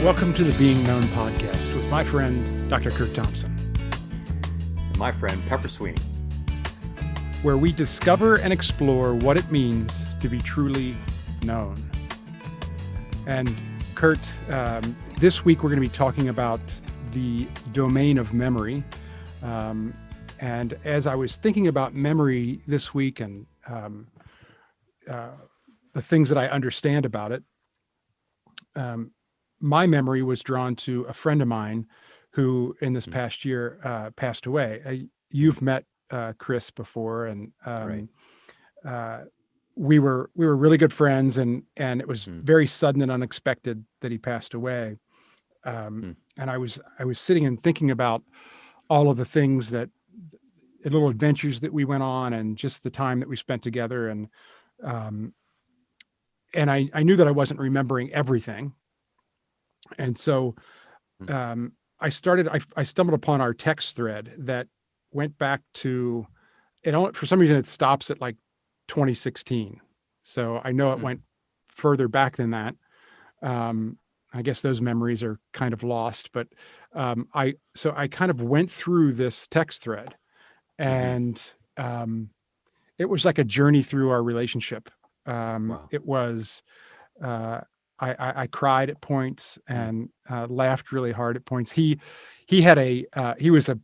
Welcome to the Being Known podcast with my friend, Dr. Curt Thompson, and my friend, Pepper Sweeney, where we discover and explore what it means to be truly known. And Curt, this week we're going to be talking about the domain of memory. And as I was thinking about memory this week and the things that I understand about it, my memory was drawn to a friend of mine who in this past year passed away. You've met Chris before, and we were really good friends, and it was very sudden and unexpected that he passed away. And I was sitting and thinking about all of the things the little adventures that we went on, and just the time that we spent together, and I knew that I wasn't remembering everything. And so I stumbled upon our text thread that went back to, for some reason it stops at like 2016. So I know it went further back than that. I guess those memories are kind of lost, but I kind of went through this text thread, and it was like a journey through our relationship. Wow. It was, I cried at points and laughed really hard at points. He was a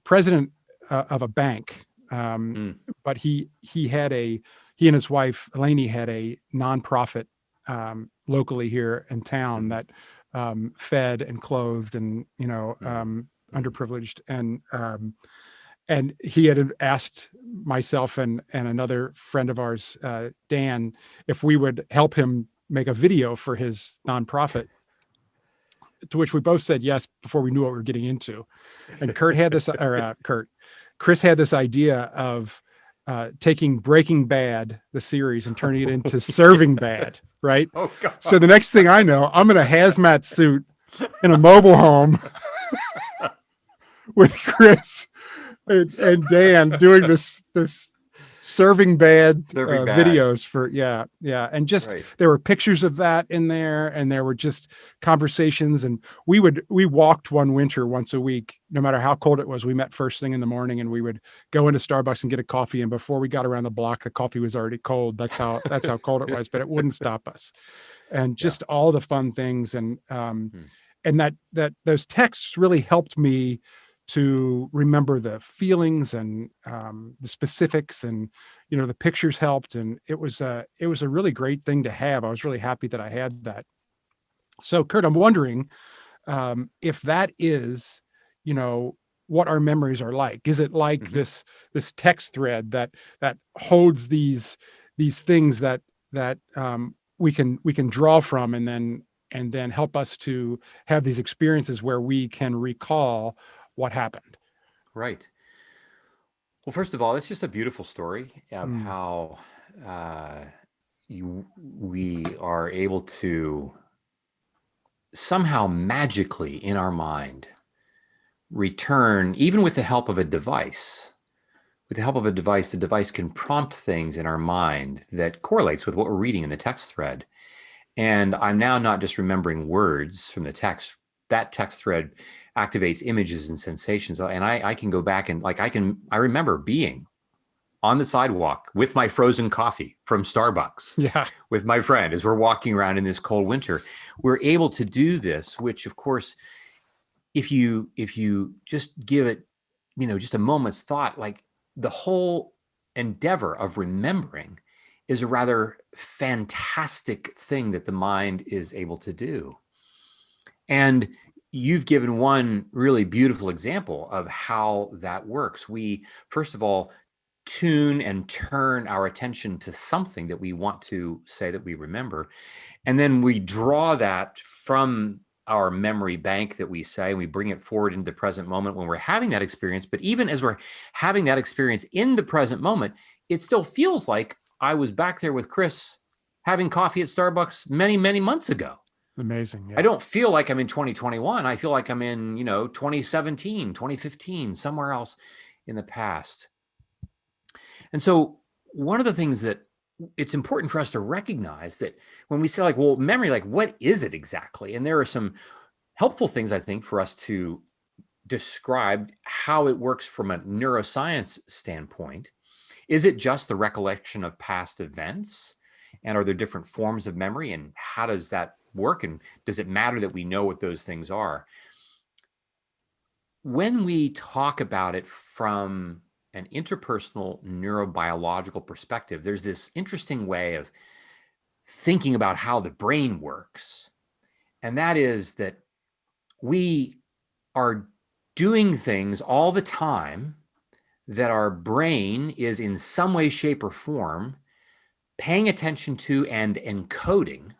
president of a bank, but he and his wife Eleni had a nonprofit locally here in town that fed and clothed and underprivileged, and he had asked myself and another friend of ours, Dan, if we would help him make a video for his nonprofit, to which we both said yes before we knew what we were getting into. And Chris had this idea of taking Breaking Bad, the series, and turning it into Serving Bad, right? Oh, God. So the next thing I know, I'm in a hazmat suit in a mobile home with Chris and Dan doing this Serving Bad videos for and just there were pictures of that in there, and there were just conversations, and we walked one winter once a week, no matter how cold it was. We met first thing in the morning, and we would go into Starbucks and get a coffee, and before we got around the block, the coffee was already cold. That's how cold it was, but it wouldn't stop us. And just all the fun things, and that those texts really helped me to remember the feelings and the specifics, and the pictures helped, and it was a really great thing to have. I was really happy that I had that. So Curt, I'm wondering if that is what our memories are like. Is it like this text thread that holds these things that we can draw from, and then help us to have these experiences where we can recall what happened? Right. Well, first of all, it's just a beautiful story of how we are able to somehow magically in our mind return, even with the help of a device. With the help of a device, the device can prompt things in our mind that correlates with what we're reading in the text thread. And I'm now not just remembering words from the text. That text thread activates images and sensations. And I can go back and I remember being on the sidewalk with my frozen coffee from Starbucks with my friend as we're walking around in this cold winter. We're able to do this, which of course, if you just give it, just a moment's thought, like the whole endeavor of remembering is a rather fantastic thing that the mind is able to do. And you've given one really beautiful example of how that works. We, first of all, tune and turn our attention to something that we want to say that we remember. And then we draw that from our memory bank that we say, and we bring it forward into the present moment when we're having that experience. But even as we're having that experience in the present moment, it still feels like I was back there with Chris having coffee at Starbucks many, many months ago. Amazing. Yeah. I don't feel like I'm in 2021. I feel like I'm in, 2017, 2015, somewhere else in the past. And so one of the things that it's important for us to recognize that when we say like, well, memory, like what is it exactly? And there are some helpful things, I think, for us to describe how it works from a neuroscience standpoint. Is it just the recollection of past events? And are there different forms of memory? And how does that work? And does it matter that we know what those things are? When we talk about it from an interpersonal neurobiological perspective, there's this interesting way of thinking about how the brain works. And that is that we are doing things all the time that our brain is in some way, shape, or form paying attention to and encoding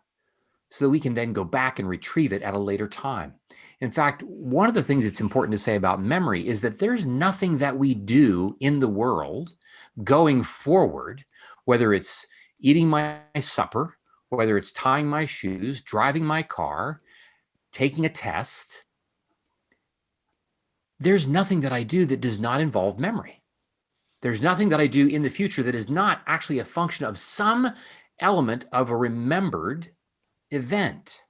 so that we can then go back and retrieve it at a later time. In fact, one of the things that's important to say about memory is that there's nothing that we do in the world going forward, whether it's eating my supper, whether it's tying my shoes, driving my car, taking a test, there's nothing that I do that does not involve memory. There's nothing that I do in the future that is not actually a function of some element of a remembered event.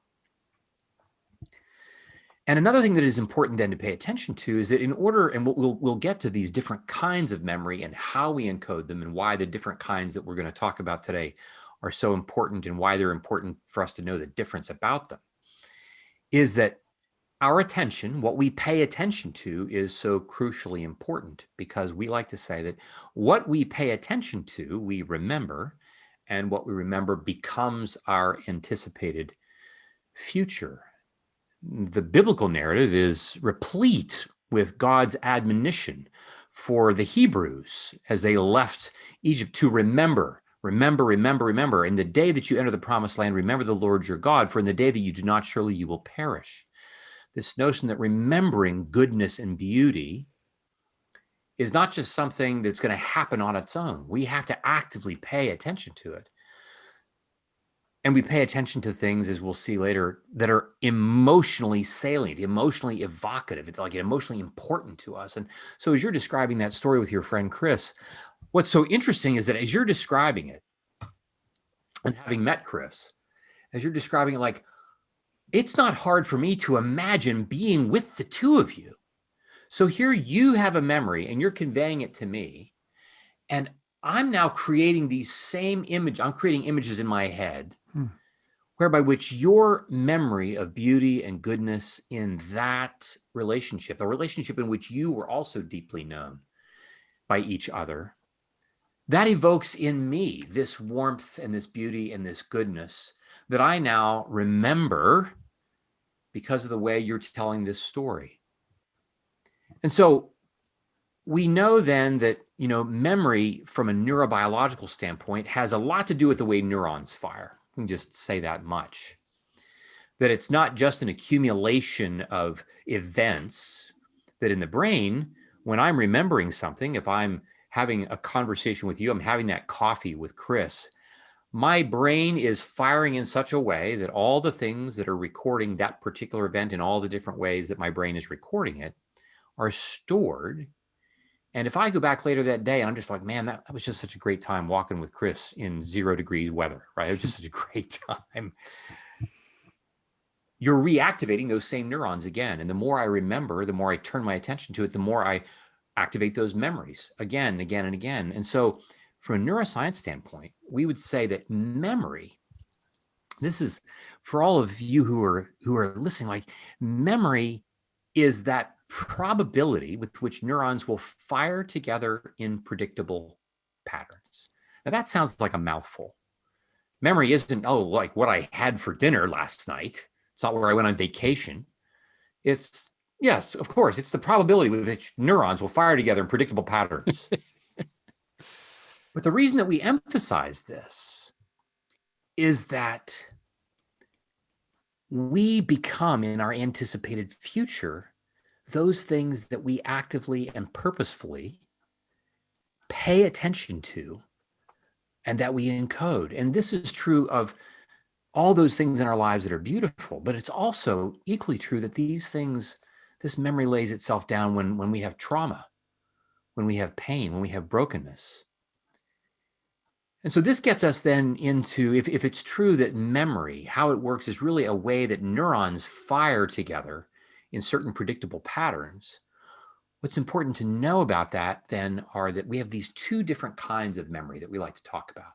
And another thing that is important then to pay attention to is that in order, and we'll get to these different kinds of memory and how we encode them and why the different kinds that we're going to talk about today are so important and why they're important for us to know the difference about them, is that our attention, what we pay attention to, is so crucially important, because we like to say that what we pay attention to, we remember, and what we remember becomes our anticipated future. The biblical narrative is replete with God's admonition for the Hebrews as they left Egypt to remember. Remember, remember, remember. In the day that you enter the promised land, remember the Lord your God, for in the day that you do not, surely you will perish. This notion that remembering goodness and beauty is not just something that's going to happen on its own. We have to actively pay attention to it. And we pay attention to things, as we'll see later, that are emotionally salient, emotionally evocative, like emotionally important to us. And so as you're describing that story with your friend Chris, what's so interesting is that as you're describing it, and having met Chris, as you're describing it, like, it's not hard for me to imagine being with the two of you. So here you have a memory and you're conveying it to me. And I'm now creating these same image. I'm creating images in my head, whereby which your memory of beauty and goodness in that relationship, a relationship in which you were also deeply known by each other, that evokes in me this warmth and this beauty and this goodness that I now remember because of the way you're telling this story. And so we know then that, memory from a neurobiological standpoint has a lot to do with the way neurons fire. We can just say that much. That it's not just an accumulation of events, that in the brain, when I'm remembering something, if I'm having a conversation with you, I'm having that coffee with Chris, my brain is firing in such a way that all the things that are recording that particular event in all the different ways that my brain is recording it are stored. And if I go back later that day and I'm just like, man, that was just such a great time walking with Chris in 0 degrees weather, right? It was just such a great time. You're reactivating those same neurons again. And the more I remember, the more I turn my attention to it, the more I activate those memories again, again, and again. And so from a neuroscience standpoint, we would say that memory, this is for all of you who are listening, like, memory is that probability with which neurons will fire together in predictable patterns. Now that sounds like a mouthful. Memory isn't, like what I had for dinner last night. It's not where I went on vacation. It's, yes, of course, it's the probability with which neurons will fire together in predictable patterns. But the reason that we emphasize this is that we become, in our anticipated future, those things that we actively and purposefully pay attention to and that we encode. And this is true of all those things in our lives that are beautiful, but it's also equally true that these things, this memory lays itself down when we have trauma, when we have pain, when we have brokenness. And so this gets us then into, if it's true that memory, how it works is really a way that neurons fire together in certain predictable patterns. What's important to know about that then are that we have these two different kinds of memory that we like to talk about.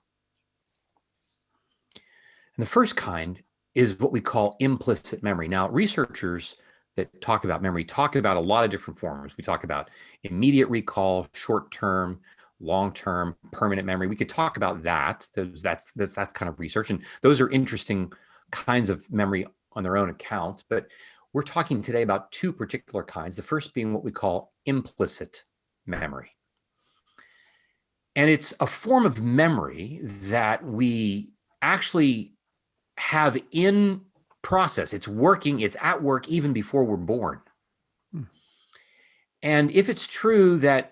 And the first kind is what we call implicit memory. Now, researchers that talk about memory talk about a lot of different forms. We talk about immediate recall, short-term, long-term, permanent memory. We could talk about that. That's kind of research, and those are interesting kinds of memory on their own account. But we're talking today about two particular kinds. The first being what we call implicit memory. And it's a form of memory that we actually have in process. It's working, it's at work even before we're born. And if it's true that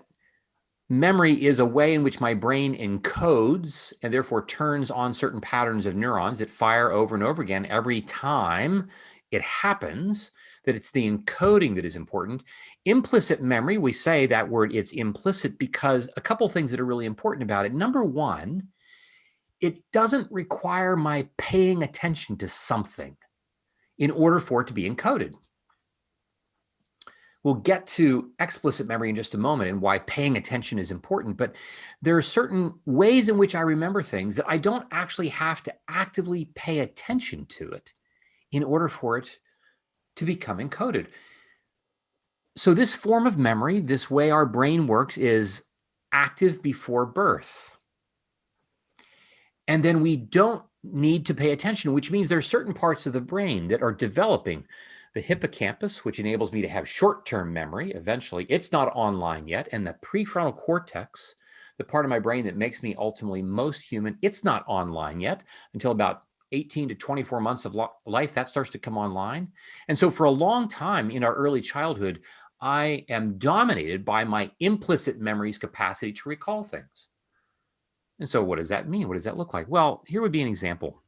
memory is a way in which my brain encodes and therefore turns on certain patterns of neurons that fire over and over again every time it happens, that it's the encoding that is important. Implicit memory, we say that word, it's implicit because a couple things that are really important about it. Number one, it doesn't require my paying attention to something in order for it to be encoded. We'll get to explicit memory in just a moment and why paying attention is important, but there are certain ways in which I remember things that I don't actually have to actively pay attention to it in order for it to become encoded. So this form of memory, this way our brain works, is active before birth. And then we don't need to pay attention, which means there are certain parts of the brain that are developing. The hippocampus, which enables me to have short-term memory, eventually, it's not online yet. And the prefrontal cortex, the part of my brain that makes me ultimately most human, it's not online yet until about 18 to 24 months of life, that starts to come online. And so for a long time in our early childhood, I am dominated by my implicit memory's capacity to recall things. And so what does that mean? What does that look like? Well, here would be an example.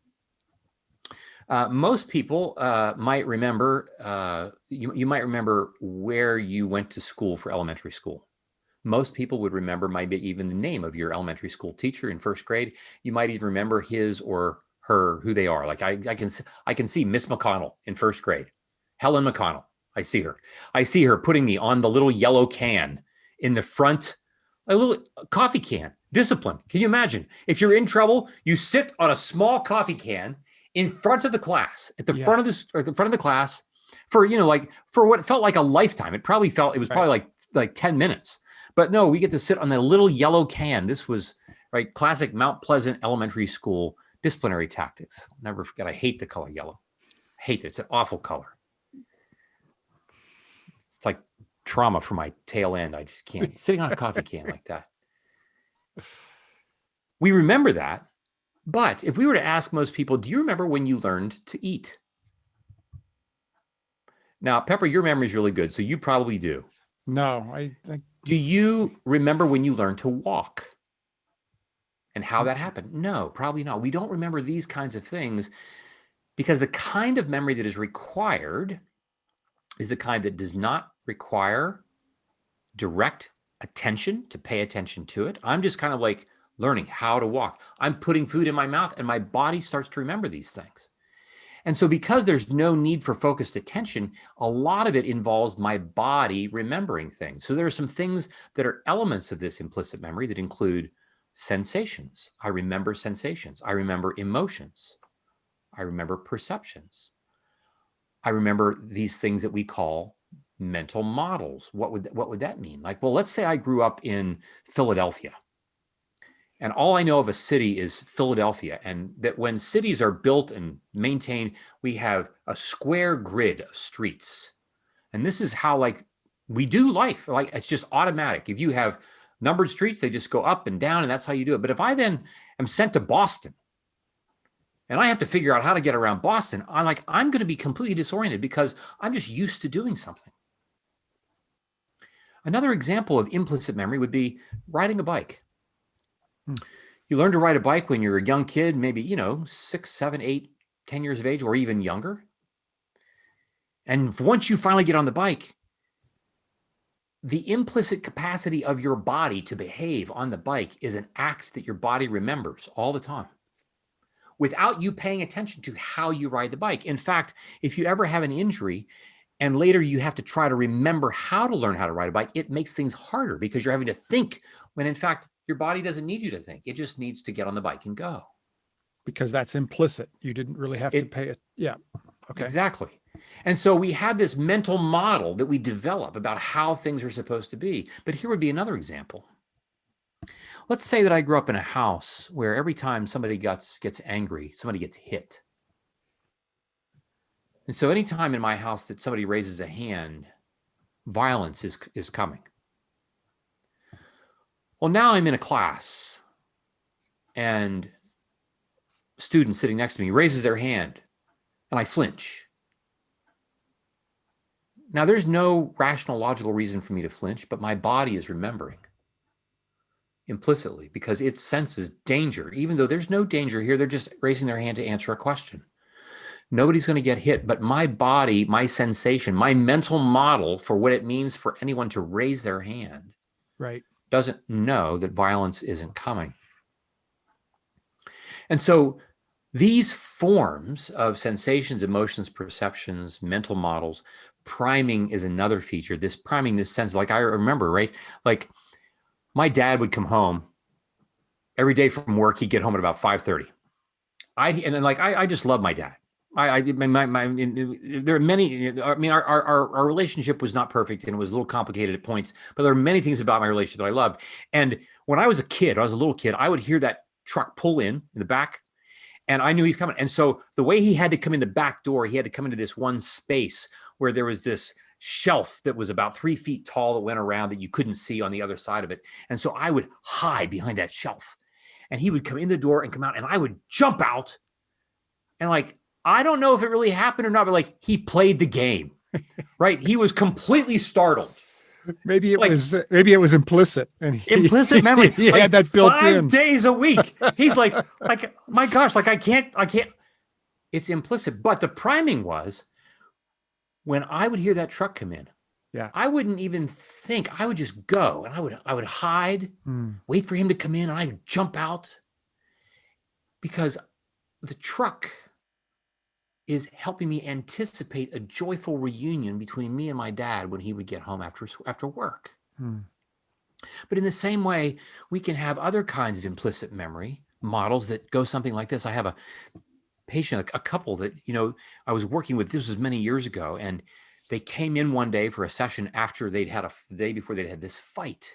Most people might remember, you might remember where you went to school for elementary school. Most people would remember maybe even the name of your elementary school teacher in first grade. You might even remember his or her, who they are. Like I can see Miss McConnell in first grade, Helen McConnell. I see her. I see her putting on the little yellow can in the front, a little coffee can. Discipline. Can you imagine? If you're in trouble, you sit on a small coffee can in front of the class, at the front of this, or the front of the class, for for what felt like a lifetime. It probably probably like 10 minutes. But no, we get to sit on the little yellow can. This was classic Mount Pleasant Elementary School disciplinary tactics. Never forget. I hate the color yellow. I hate it. It's an awful color. It's like trauma for my tail end. I just can't. Sitting on a coffee can like that. We remember that. But if we were to ask most people, do you remember when you learned to eat? Now, Pepper, your memory is really good, so you probably do. No, Do you remember when you learned to walk and how that happened? No, probably not. We don't remember these kinds of things because the kind of memory that is required is the kind that does not require direct attention to pay attention to it. I'm just kind of like learning how to walk. I'm putting food in my mouth and my body starts to remember these things. And so because there's no need for focused attention, a lot of it involves my body remembering things. So there are some things that are elements of this implicit memory that include sensations. I remember sensations. I remember emotions. I remember perceptions. I remember these things that we call mental models. What would that mean? Like, well, let's say I grew up in Philadelphia. And all I know of a city is Philadelphia, and that when cities are built and maintained, we have a square grid of streets. And this is how we do life. It's just automatic. If you have numbered streets, they just go up and down, and that's how you do it. But if I then am sent to Boston and I have to figure out how to get around Boston, I'm going to be completely disoriented because I'm just used to doing something. Another example of implicit memory would be riding a bike. You learn to ride a bike when you're a young kid, maybe, 6, 7, 8, 10 years of age, or even younger. And once you finally get on the bike, the implicit capacity of your body to behave on the bike is an act that your body remembers all the time without you paying attention to how you ride the bike. In fact, if you ever have an injury and later you have to try to remember how to learn how to ride a bike, it makes things harder because you're having to think when in fact your body doesn't need you to think. It just needs to get on the bike and go. Because that's implicit. You didn't really have to pay it. Yeah. Okay. Exactly. And so we have this mental model that we develop about how things are supposed to be. But here would be another example. Let's say that I grew up in a house where every time somebody gets angry, somebody gets hit. And so anytime in my house that somebody raises a hand, violence is coming. Well, now I'm in a class and a student sitting next to me raises their hand and I flinch. Now, there's no rational, logical reason for me to flinch, but my body is remembering implicitly because it senses danger. Even though there's no danger here, they're just raising their hand to answer a question. Nobody's going to get hit, but my body, my sensation, my mental model for what it means for anyone to raise their hand doesn't know that violence isn't coming. And so these forms of sensations, emotions, perceptions, mental models, priming is another feature. This priming, this sense, like I remember, right? Like my dad would come home every day from work. He'd get home at about 5:30. I just love my dad. There are many, I mean, our relationship was not perfect and it was a little complicated at points, but there are many things about my relationship that I loved. And when I was a little kid, I would hear that truck pull in the back and I knew he's coming. And so the way he had to come in the back door, he had to come into this one space where there was this shelf that was about 3 feet tall that went around that you couldn't see on the other side of it. And so I would hide behind that shelf and he would come in the door and come out and I would jump out and like, I don't know if it really happened or not, but like he played the game, right? He was completely startled. Maybe it was implicit and implicit memory. He had that built in 5 days a week. He's like, my gosh, like I can't. It's implicit. But the priming was when I would hear that truck come in. Yeah. I wouldn't even think. I would just go and I would hide, wait for him to come in, and I would jump out because the truck is helping me anticipate a joyful reunion between me and my dad when he would get home after work. But in the same way, we can have other kinds of implicit memory models that go something like this. I have a patient, a couple that, I was working with, this was many years ago, and they came in one day for a session after they'd had the day before they'd had this fight.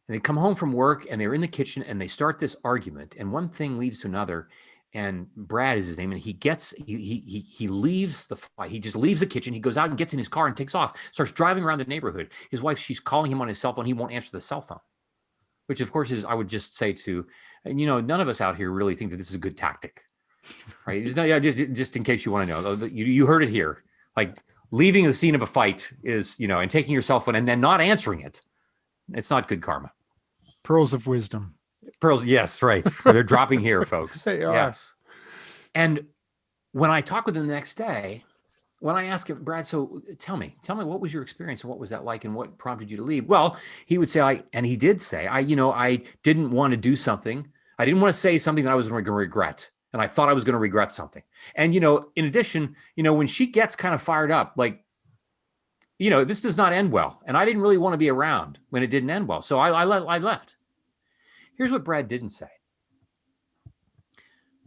And they come home from work and they're in the kitchen and they start this argument and one thing leads to another. And Brad is his name, and he leaves the fight. He just leaves the kitchen. He goes out and gets in his car and takes off, starts driving around the neighborhood. His wife, she's calling him on his cell phone. He won't answer the cell phone, which of course is, I would just say to, none of us out here really think that this is a good tactic, right? Just in case you want to know, you heard it here. Like leaving the scene of a fight is, and taking your cell phone and then not answering it. It's not good karma. Pearls of wisdom. Pearls, yes, right. They're dropping here, folks. They are. Yes. And when I talk with him the next day, when I ask him, Brad, so tell me, what was your experience and what was that like and what prompted you to leave? Well, he would say, he did say, I didn't want to do something. I didn't want to say something that I was going to regret. And I thought I was going to regret something. And, in addition, when she gets kind of fired up, like, this does not end well. And I didn't really want to be around when it didn't end well. So I left. Here's what Brad didn't say.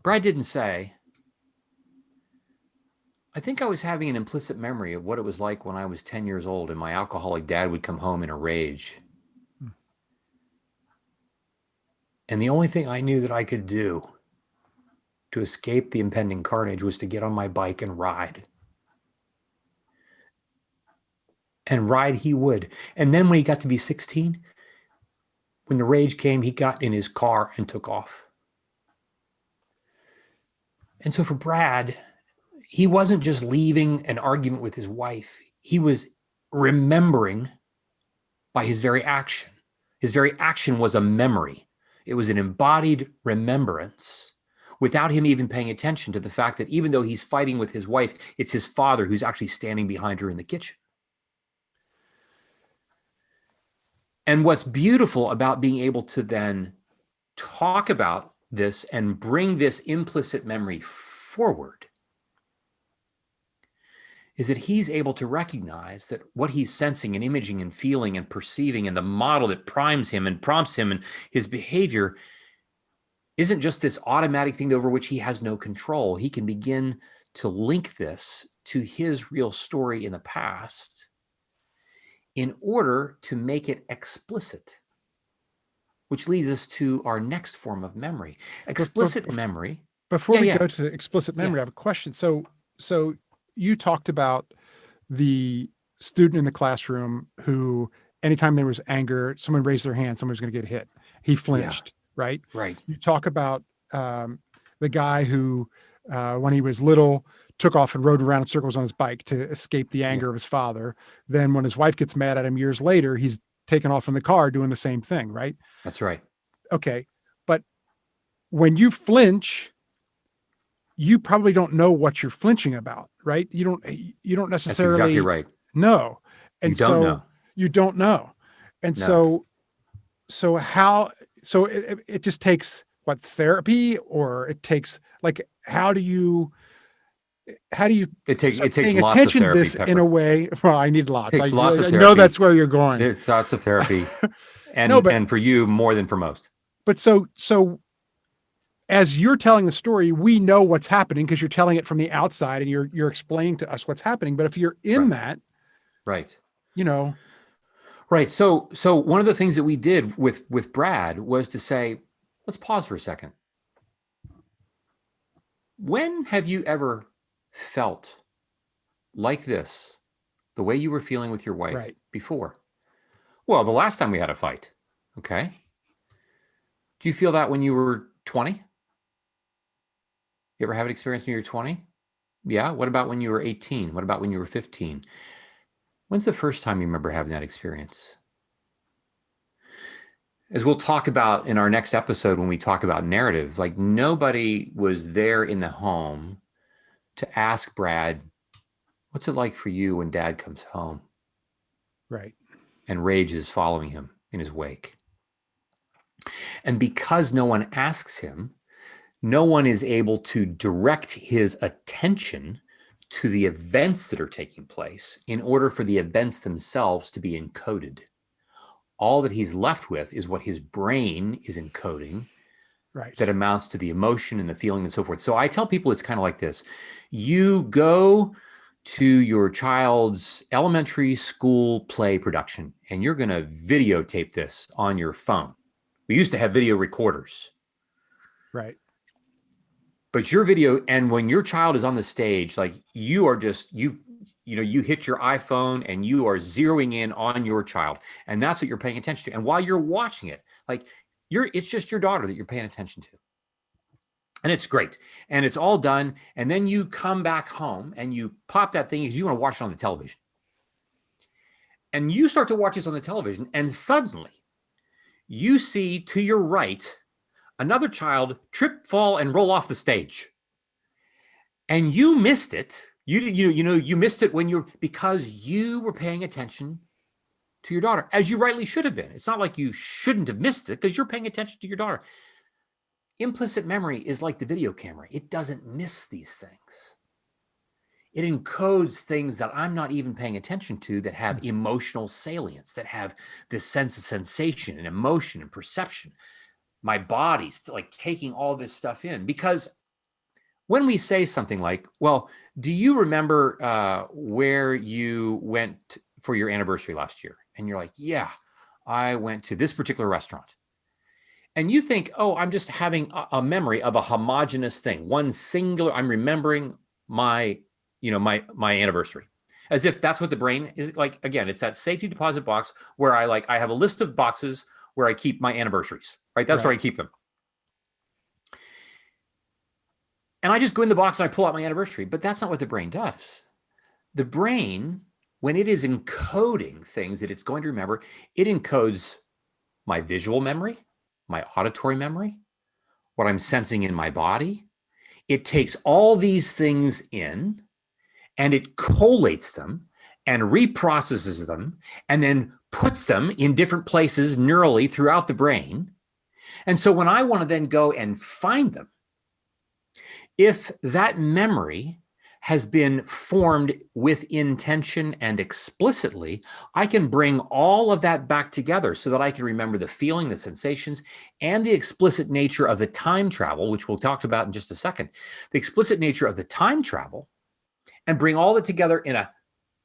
Brad didn't say, I think I was having an implicit memory of what it was like when I was 10 years old and my alcoholic dad would come home in a rage. And the only thing I knew that I could do to escape the impending carnage was to get on my bike and ride. And ride he would. And then when he got to be 16, when the rage came, he got in his car and took off. And so for Brad, he wasn't just leaving an argument with his wife. He was remembering by his very action. His very action was a memory. It was an embodied remembrance without him even paying attention to the fact that even though he's fighting with his wife, it's his father who's actually standing behind her in the kitchen. And what's beautiful about being able to then talk about this and bring this implicit memory forward is that he's able to recognize that what he's sensing and imaging and feeling and perceiving and the model that primes him and prompts him and his behavior isn't just this automatic thing over which he has no control. He can begin to link this to his real story in the past in order to make it explicit, which leads us to our next form of memory. Explicit memory. Before we go to explicit memory, I have a question. So you talked about the student in the classroom who, anytime there was anger, someone raised their hand, someone was going to get hit. He flinched, right? Right. You talk about the guy who, when he was little, took off and rode around in circles on his bike to escape the anger of his father. Then when his wife gets mad at him years later, he's taken off in the car doing the same thing, right? That's right. Okay. But when you flinch, you probably don't know what you're flinching about, right? You don't necessarily. That's exactly right. know. And you don't know. You don't know. And no. so it just takes what, therapy, or it takes, like, how do you it takes lots attention of therapy, this Pepper. In a way? Well, I need lots. Lots of therapy. I know that's where you're going. It's lots of therapy. And for you more than for most. But so as you're telling the story, we know what's happening because you're telling it from the outside and you're explaining to us what's happening. But if you're in that, right. Right. So one of the things that we did with Brad was to say, let's pause for a second. When have you ever felt like this, the way you were feeling with your wife before? Well, the last time we had a fight. Okay. Do you feel that when you were 20? You ever have an experience when you were 20? Yeah. What about when you were 18? What about when you were 15? When's the first time you remember having that experience? As we'll talk about in our next episode, when we talk about narrative, like, nobody was there in the home to ask Brad, what's it like for you when Dad comes home? Right. And rage is following him in his wake. And because no one asks him, no one is able to direct his attention to the events that are taking place in order for the events themselves to be encoded. All that he's left with is what his brain is encoding, that amounts to the emotion and the feeling and so forth. So I tell people it's kind of like this. You go to your child's elementary school play production and you're going to videotape this on your phone. We used to have video recorders. Right. But your video, and when your child is on the stage, like, you are just, you hit your iPhone and you are zeroing in on your child, and that's what you're paying attention to. And while you're watching it, like, it's just your daughter that you're paying attention to. And it's great. And it's all done. And then you come back home and you pop that thing because you want to watch it on the television. And you start to watch this on the television, and suddenly you see to your right another child trip, fall, and roll off the stage. And you missed it. You missed it because you were paying attention to your daughter, as you rightly should have been. It's not like you shouldn't have missed it because you're paying attention to your daughter. Implicit memory is like the video camera. It doesn't miss these things. It encodes things that I'm not even paying attention to, that have emotional salience, that have this sense of sensation and emotion and perception. My body's like taking all this stuff in, because when we say something like, well, do you remember where you went for your anniversary last year? And you're like, yeah, I went to this particular restaurant. And you think, oh, I'm just having a memory of a homogeneous thing, one singular, I'm remembering my anniversary, as if that's what the brain is like. Again, it's that safety deposit box where I have a list of boxes where I keep my anniversaries, right? That's where I keep them. And I just go in the box and I pull out my anniversary, but that's not what the brain does. The brain, when it is encoding things that it's going to remember, it encodes my visual memory, my auditory memory, what I'm sensing in my body. It takes all these things in and it collates them and reprocesses them and then puts them in different places neurally throughout the brain. And so when I want to then go and find them, if that memory has been formed with intention and explicitly, I can bring all of that back together so that I can remember the feeling, the sensations, and the explicit nature of the time travel, which we'll talk about in just a second, the explicit nature of the time travel, and bring all that together in a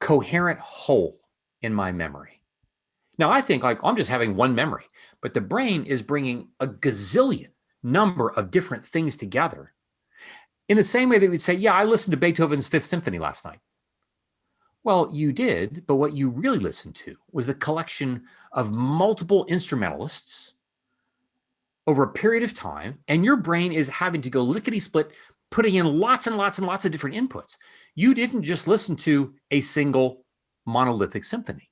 coherent whole in my memory. Now, I think like I'm just having one memory, but the brain is bringing a gazillion number of different things together. In the same way that we'd say, yeah, I listened to Beethoven's Fifth Symphony last night. Well, you did, but what you really listened to was a collection of multiple instrumentalists over a period of time, and your brain is having to go lickety-split, putting in lots and lots and lots of different inputs. You didn't just listen to a single monolithic symphony.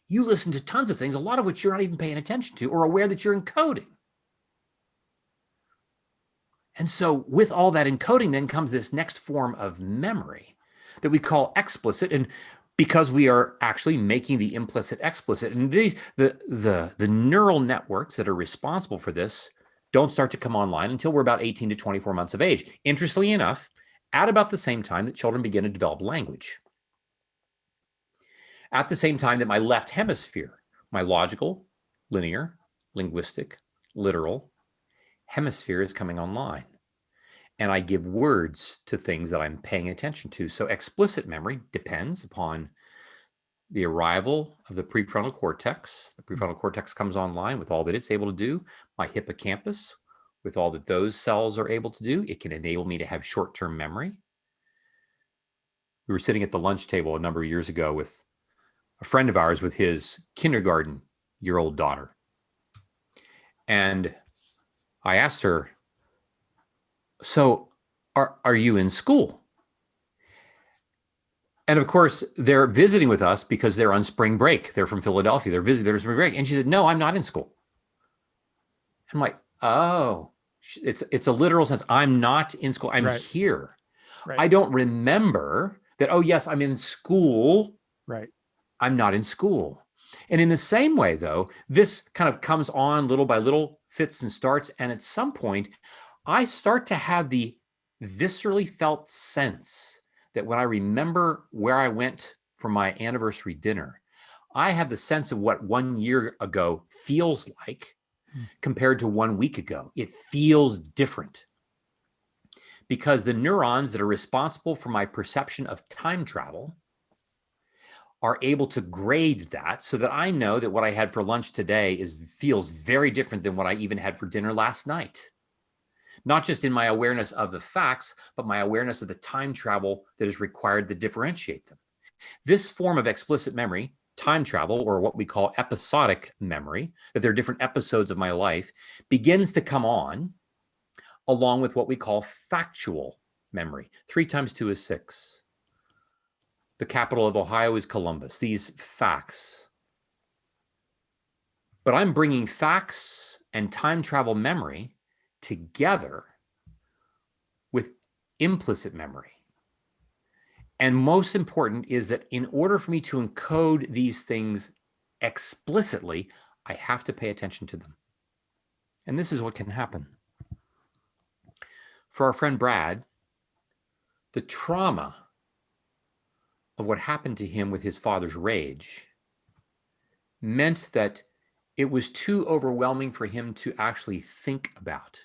You listened to tons of things, a lot of which you're not even paying attention to or aware that you're encoding. And so with all that encoding then comes this next form of memory that we call explicit. And because we are actually making the implicit explicit, and the neural networks that are responsible for this don't start to come online until we're about 18 to 24 months of age. Interestingly enough, at about the same time that children begin to develop language. At the same time that my left hemisphere, my logical, linear, linguistic, literal hemisphere is coming online. And I give words to things that I'm paying attention to. So explicit memory depends upon the arrival of the prefrontal cortex. The prefrontal cortex comes online with all that it's able to do. My hippocampus, with all that those cells are able to do, it can enable me to have short-term memory. We were sitting at the lunch table a number of years ago with a friend of ours with his kindergarten-year-old daughter. And I asked her, so are you in school? And of course, they're visiting with us because they're on spring break. They're from Philadelphia. They're visiting their spring break. And she said, no, I'm not in school. I'm like, oh, it's a literal sense. I'm not in school. I'm here. Right. I don't remember that, oh, yes, I'm in school. Right. I'm not in school. And in the same way, though, this kind of comes on little by little, fits and starts. And at some point, I start to have the viscerally felt sense that when I remember where I went for my anniversary dinner, I have the sense of what 1 year ago feels like compared to 1 week ago. It feels different because the neurons that are responsible for my perception of time travel are able to grade that so that I know that what I had for lunch today feels very different than what I even had for dinner last night. Not just in my awareness of the facts, but my awareness of the time travel that is required to differentiate them. This form of explicit memory, time travel, or what we call episodic memory, that there are different episodes of my life, begins to come on along with what we call factual memory. 3 times 2 is 6. The capital of Ohio is Columbus. These facts. But I'm bringing facts and time travel memory together with implicit memory. And most important is that in order for me to encode these things explicitly, I have to pay attention to them. And this is what can happen. For our friend Brad, the trauma of what happened to him with his father's rage meant that it was too overwhelming for him to actually think about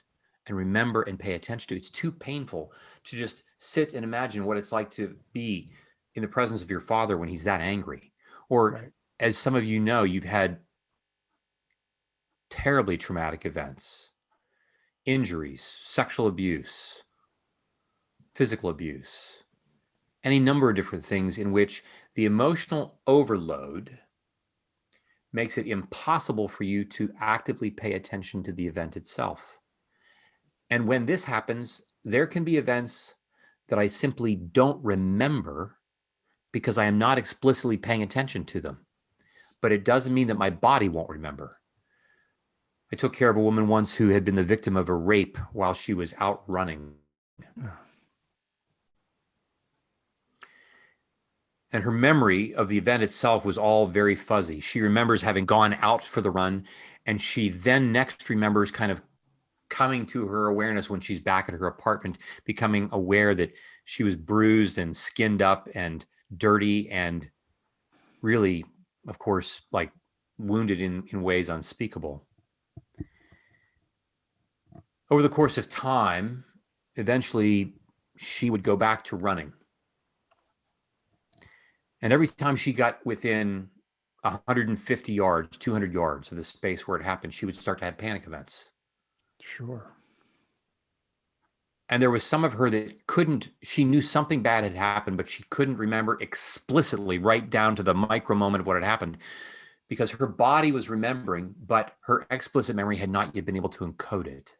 and remember and pay attention to. It's too painful to just sit and imagine what it's like to be in the presence of your father when he's that angry. Or as some of you know, you've had terribly traumatic events, injuries, sexual abuse, physical abuse, any number of different things in which the emotional overload makes it impossible for you to actively pay attention to the event itself. And when this happens, there can be events that I simply don't remember because I am not explicitly paying attention to them. But it doesn't mean that my body won't remember. I took care of a woman once who had been the victim of a rape while she was out running. and her memory of the event itself was all very fuzzy. She remembers having gone out for the run, and she then next remembers kind of coming to her awareness when she's back at her apartment, becoming aware that she was bruised and skinned up and dirty and really, of course, like wounded in ways unspeakable. Over the course of time, eventually she would go back to running. And every time she got within 150 yards, 200 yards of the space where it happened, she would start to have panic events. Sure. And there was some of her that couldn't, she knew something bad had happened, but she couldn't remember explicitly right down to the micro moment of what had happened because her body was remembering, but her explicit memory had not yet been able to encode it.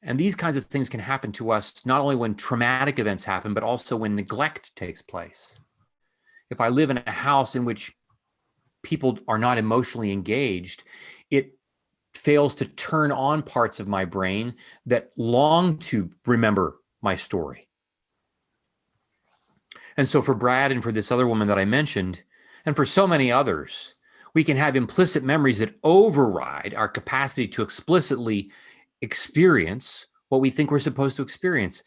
And these kinds of things can happen to us not only when traumatic events happen, but also when neglect takes place. If I live in a house in which people are not emotionally engaged, it fails to turn on parts of my brain that long to remember my story. And so for Brad and for this other woman that I mentioned, and for so many others, we can have implicit memories that override our capacity to explicitly experience what we think we're supposed to experience.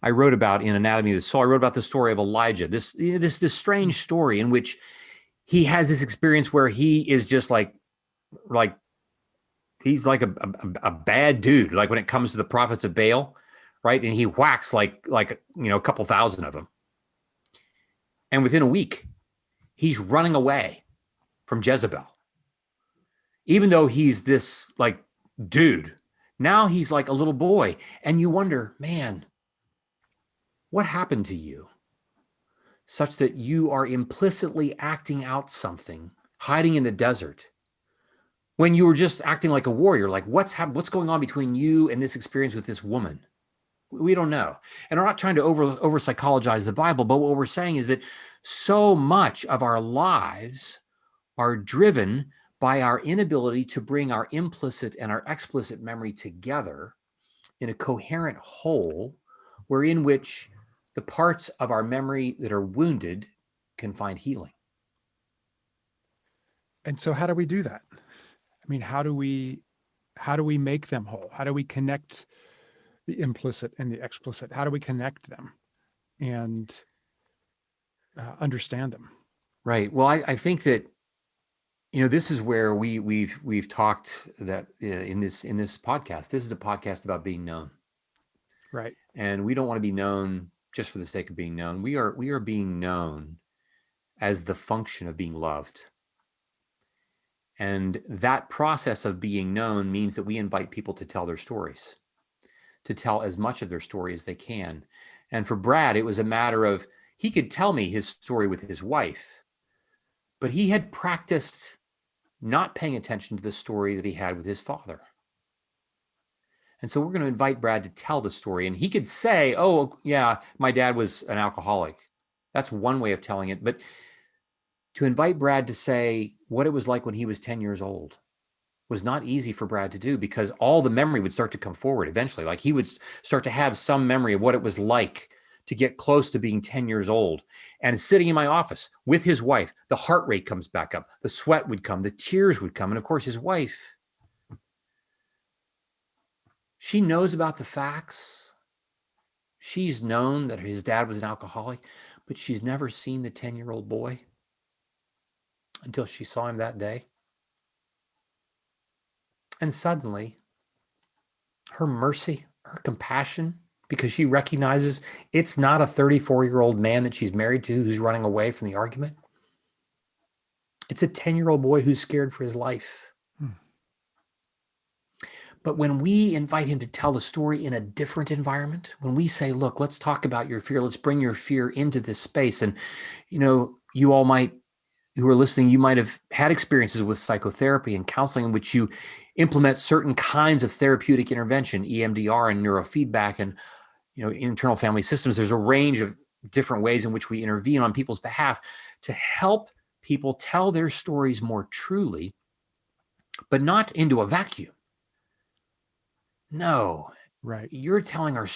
I wrote about in Anatomy of the Soul, I wrote about the story of Elijah, this strange story in which he has this experience where he is just like he's like a bad dude, like when it comes to the prophets of Baal, right? And he whacks like a couple thousand of them. And within a week, he's running away from Jezebel. Even though he's this like dude, now he's like a little boy. And you wonder, man, what happened to you such that you are implicitly acting out something, hiding in the desert, when you were just acting like a warrior? Like what's going on between you and this experience with this woman? We don't know. And we're not trying to over psychologize the Bible, but what we're saying is that so much of our lives are driven by our inability to bring our implicit and our explicit memory together in a coherent whole, wherein which the parts of our memory that are wounded can find healing. And so how do we do that? I mean, how do we make them whole? How do we connect the implicit and the explicit? How do we connect them and understand them? Right. Well, I think that, this is where we've talked that in this podcast. This is a podcast about being known, right? And we don't want to be known just for the sake of being known. We are being known as the function of being loved. And that process of being known means that we invite people to tell their stories, to tell as much of their story as they can. And for Brad, it was a matter of, he could tell me his story with his wife, but he had practiced not paying attention to the story that he had with his father. And so we're going to invite Brad to tell the story. And he could say, oh, yeah, my dad was an alcoholic. That's one way of telling it. But to invite Brad to say what it was like when he was 10 years old was not easy for Brad to do, because all the memory would start to come forward eventually. Like he would start to have some memory of what it was like to get close to being 10 years old. And sitting in my office with his wife, the heart rate comes back up, the sweat would come, the tears would come. And of course, his wife, she knows about the facts. She's known that his dad was an alcoholic, but she's never seen the 10-year-old boy until she saw him that day. And suddenly, her mercy, her compassion, because she recognizes it's not a 34-year-old man that she's married to who's running away from the argument. It's a 10-year-old boy who's scared for his life. But when we invite him to tell the story in a different environment, when we say, look, let's talk about your fear, let's bring your fear into this space. And, you all might, who are listening, you might have had experiences with psychotherapy and counseling in which you implement certain kinds of therapeutic intervention, EMDR and neurofeedback and, internal family systems. There's a range of different ways in which we intervene on people's behalf to help people tell their stories more truly, but not into a vacuum. No, right. We're telling our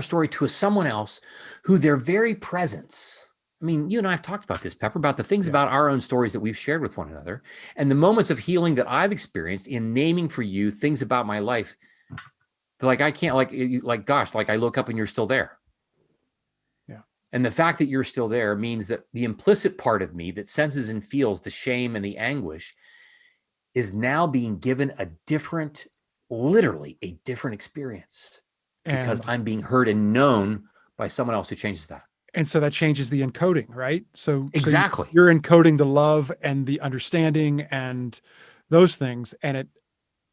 story to someone else who their very presence mean, you and I have talked about this, Pepper, about the things about our own stories that we've shared with one another, and the moments of healing that I've experienced in naming for you things about my life. Like, I can't, gosh, like I look up and you're still there. Yeah. And the fact that you're still there means that the implicit part of me that senses and feels the shame and the anguish is now being given a different, literally a different experience, because I'm being heard and known by someone else who changes that. And so that changes the encoding, right? So exactly, you're encoding the love and the understanding and those things, and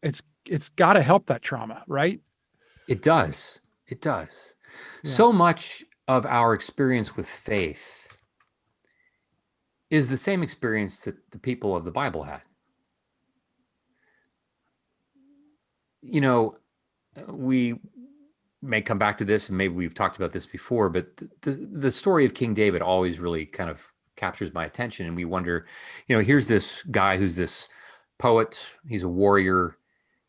it's got to help that trauma, right? It does. It does. Yeah. So much of our experience with faith is the same experience that the people of the Bible had. You know, we may come back to this, and maybe we've talked about this before, but the story of King David always really kind of captures my attention. And we wonder, you know, here's this guy who's this poet. He's a warrior.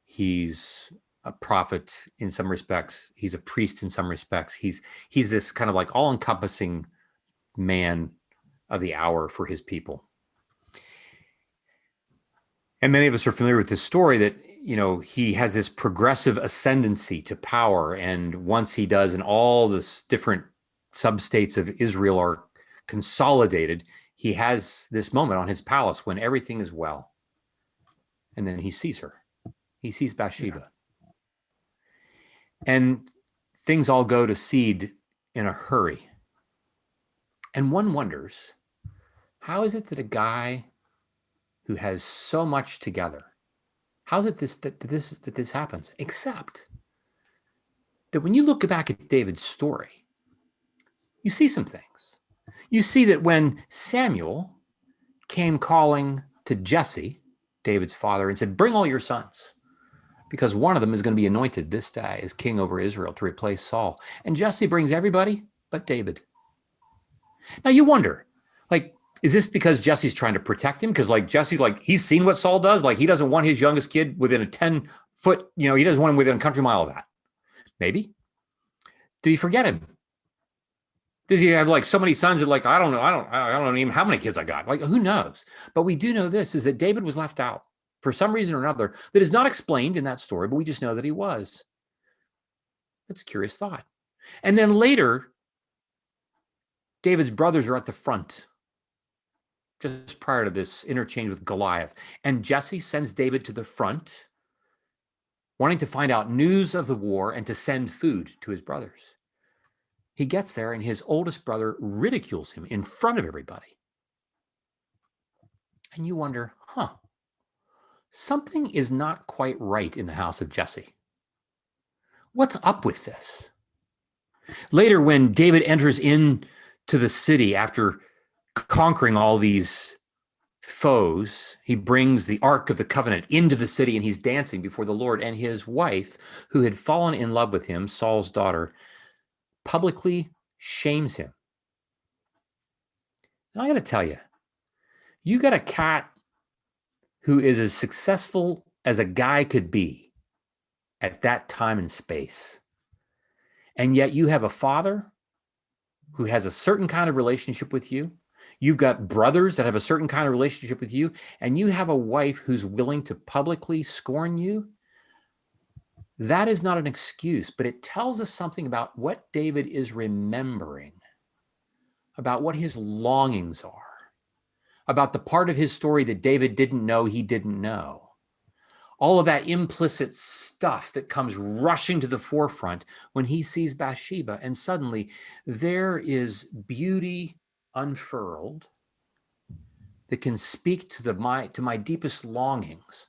He's a prophet in some respects. He's a priest in some respects. He's this kind of like all-encompassing man of the hour for his people. And many of us are familiar with this story that, you know, he has this progressive ascendancy to power. And once he does, and all the different substates of Israel are consolidated, he has this moment on his palace when everything is well. And then he sees her. He sees Bathsheba. Yeah. And things all go to seed in a hurry. And one wonders, how is it that a guy who has so much together, how is it that this happens? Except that when you look back at David's story, you see some things. You see that when Samuel came calling to Jesse, David's father, and said, "Bring all your sons, because one of them is going to be anointed this day as king over Israel to replace Saul." And Jesse brings everybody but David. Now you wonder, like, is this because Jesse's trying to protect him? Because like Jesse's like, he's seen what Saul does. Like, he doesn't want his youngest kid within a 10-foot, you know, he doesn't want him within a country mile of that. Maybe. Did he forget him? Does he have like so many sons that like, I don't know even how many kids I got. Like, who knows? But we do know this, is that David was left out for some reason or another that is not explained in that story, but we just know that he was. That's a curious thought. And then later, David's brothers are at the front, just prior to this interchange with Goliath. And Jesse sends David to the front, wanting to find out news of the war and to send food to his brothers. He gets there and his oldest brother ridicules him in front of everybody. And you wonder, something is not quite right in the house of Jesse. What's up with this? Later, when David enters into the city after conquering all these foes, he brings the Ark of the Covenant into the city and he's dancing before the Lord. And his wife, who had fallen in love with him, Saul's daughter, publicly shames him. Now, I got to tell you, you got a cat who is as successful as a guy could be at that time and space. And yet you have a father who has a certain kind of relationship with you. You've got brothers that have a certain kind of relationship with you, and you have a wife who's willing to publicly scorn you. That is not an excuse, but it tells us something about what David is remembering, about what his longings are, about the part of his story that David didn't know he didn't know. All of that implicit stuff that comes rushing to the forefront when he sees Bathsheba, and suddenly there is beauty unfurled that can speak to my deepest longings.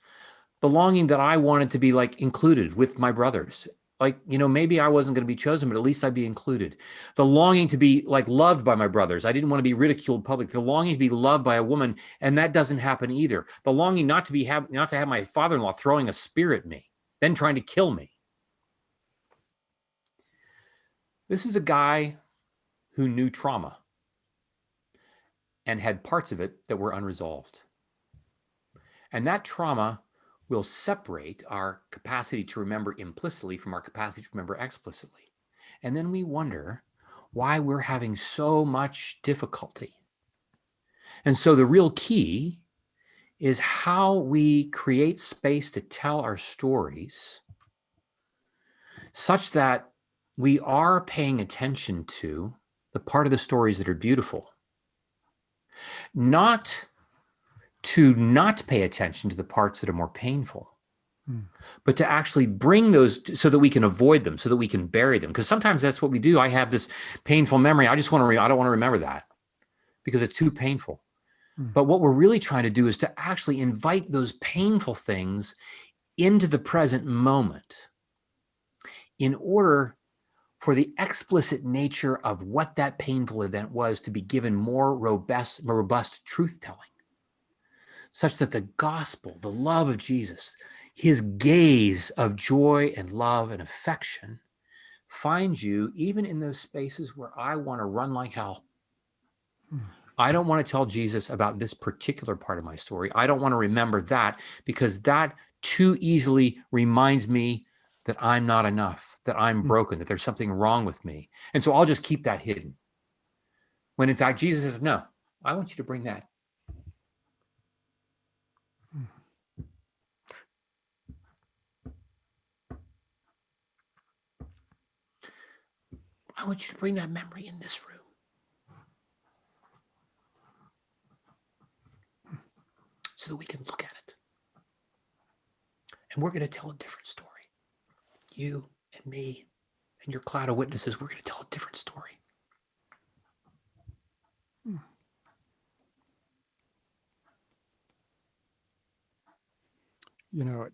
The longing that I wanted to be like included with my brothers. Like, you know, maybe I wasn't going to be chosen, but at least I'd be included. The longing to be like loved by my brothers. I didn't want to be ridiculed publicly. The longing to be loved by a woman, and that doesn't happen either. The longing not to have my father-in-law throwing a spear at me, then trying to kill me. This is a guy who knew trauma and had parts of it that were unresolved. And that trauma will separate our capacity to remember implicitly from our capacity to remember explicitly. And then we wonder, why we're having so much difficulty. And so the real key is how we create space to tell our stories such that we are paying attention to the part of the stories that are beautiful, not to not pay attention to the parts that are more painful, but to actually bring those so that we can avoid them, so that we can bury them. Because sometimes that's what we do. I have this painful memory. I don't want to remember that because it's too painful. But what we're really trying to do is to actually invite those painful things into the present moment in order for the explicit nature of what that painful event was to be given more robust truth-telling, such that the gospel, the love of Jesus, his gaze of joy and love and affection finds you even in those spaces where I want to run like hell. I don't want to tell Jesus about this particular part of my story. I don't want to remember that because that too easily reminds me that I'm not enough, that I'm broken, that there's something wrong with me. And so I'll just keep that hidden. When in fact, Jesus says, no, I want you to bring that. I want you to bring that memory in this room. So that we can look at it. And we're going to tell a different story. You and me and your cloud of witnesses, we're going to tell a different story. You know, it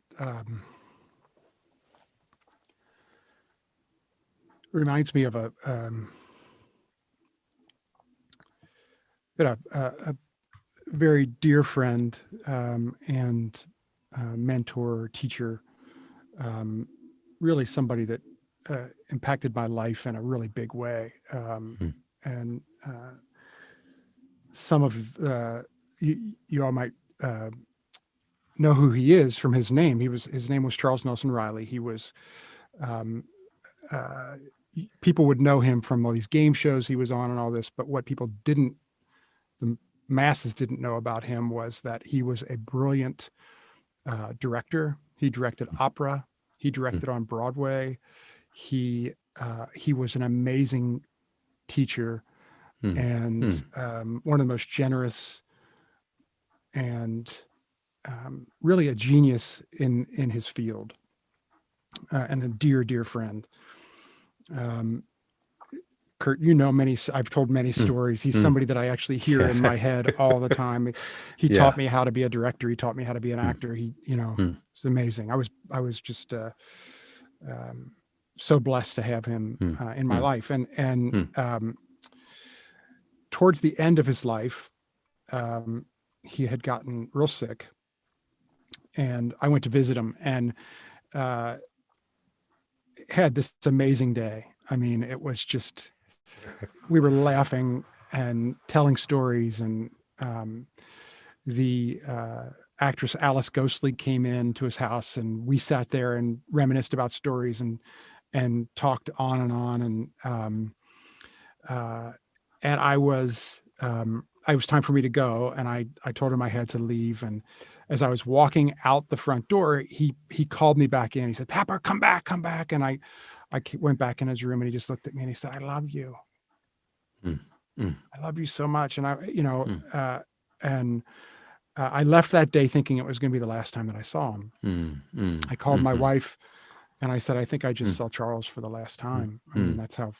reminds me of a very dear friend and mentor, teacher, really somebody that impacted my life in a really big way. And some of you all might know who he is from his name. His name was Charles Nelson Riley. He was people would know him from all these game shows he was on and all this, but what the masses didn't know about him was that he was a brilliant director. He directed opera. He directed on Broadway. He was an amazing teacher and one of the most generous and really a genius in his field and a dear, dear friend. Curt, you know, I've told many stories. He's somebody that I actually hear in my head all the time. He taught me how to be a director. He taught me how to be an actor. It's amazing. I was just so blessed to have him in my life. And towards the end of his life, he had gotten real sick, and I went to visit him and had this amazing day. I mean, it was just, we were laughing and telling stories, and the actress Alice Ghostly came in to his house, and we sat there and reminisced about stories and talked on and on. And it was time for me to go, and I told him I had to leave. And as I was walking out the front door, he called me back in. He said, "Pepper, come back. And I went back in his room, and he just looked at me and he said, "I love you. I love you so much." And I left that day thinking it was going to be the last time that I saw him. I called my wife and I said, "I think I just saw Charles for the last time." I mean, that's how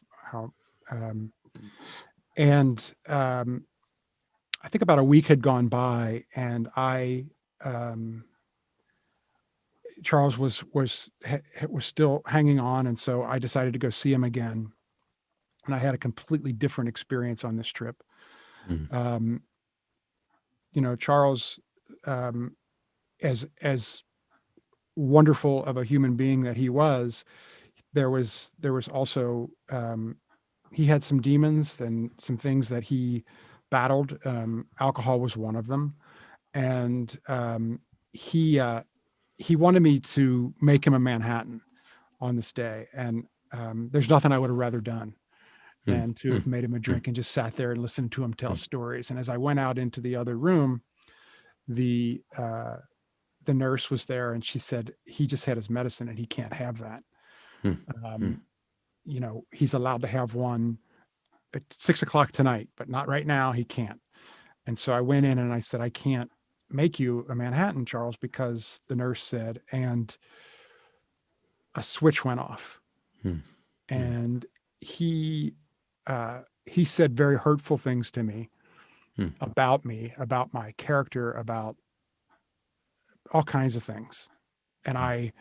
I think about a week had gone by, and Charles was still hanging on. And so I decided to go see him again. And I had a completely different experience on this trip. Charles, as wonderful of a human being that he was, there was also, he had some demons and some things that he battled. Alcohol was one of them. And he wanted me to make him a Manhattan on this day. And there's nothing I would have rather done. than to have made him a drink and just sat there and listened to him tell stories. And as I went out into the other room, the nurse was there and she said, he just had his medicine and he can't have that. You know, he's allowed to have one at 6:00 tonight, but not right now. He can't. And so I went in and I said, I can't make you a Manhattan, Charles, because the nurse said, and a switch went off. And he said very hurtful things to me, about my character, about all kinds of things. And I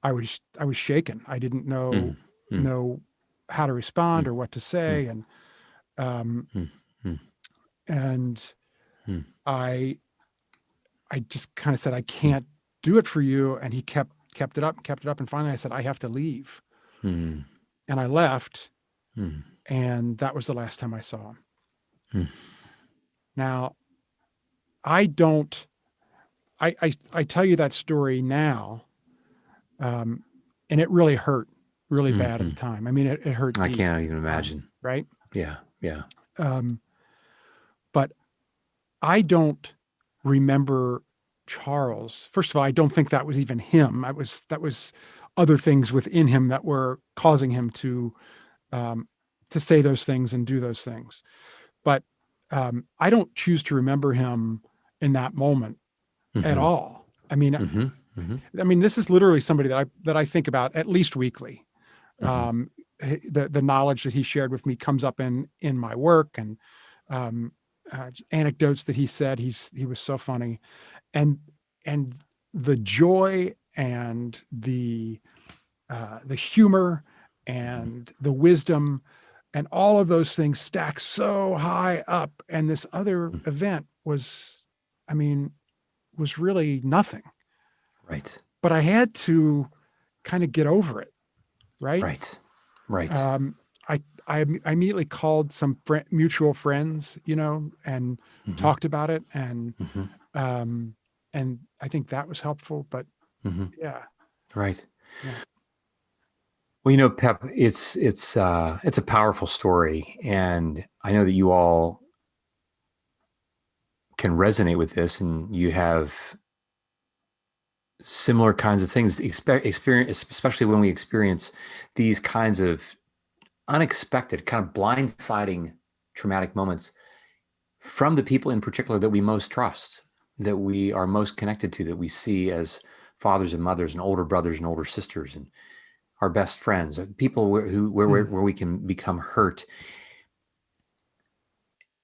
was shaken. I didn't know how to respond or what to say. And I just kind of said, I can't do it for you. And he kept it up. And finally I said, I have to leave. And I left. And that was the last time I saw him. Now, I tell you that story now, and it really hurt really bad at the time. I mean, it hurt deep. I can't even imagine. Right? Yeah. But I don't remember Charles. First of all, I don't think that was even him. That was other things within him that were causing him to say those things and do those things. But I don't choose to remember him in that moment at all. I mean, this is literally somebody that I think about at least weekly. The knowledge that he shared with me comes up in my work, and anecdotes that he said. He was so funny, and the joy and the humor and the wisdom and all of those things stack so high up. And this other event was really nothing. Right. But I had to kind of get over it. Right. I immediately called some mutual friends, and talked about it. And I think that was helpful, but yeah. Right. Yeah. Well, Pep, it's a powerful story, and I know that you all can resonate with this, and you have similar kinds of things experience, especially when we experience these kinds of unexpected, kind of blindsiding traumatic moments from the people in particular that we most trust, that we are most connected to, that we see as fathers and mothers and older brothers and older sisters and our best friends, people where we can become hurt.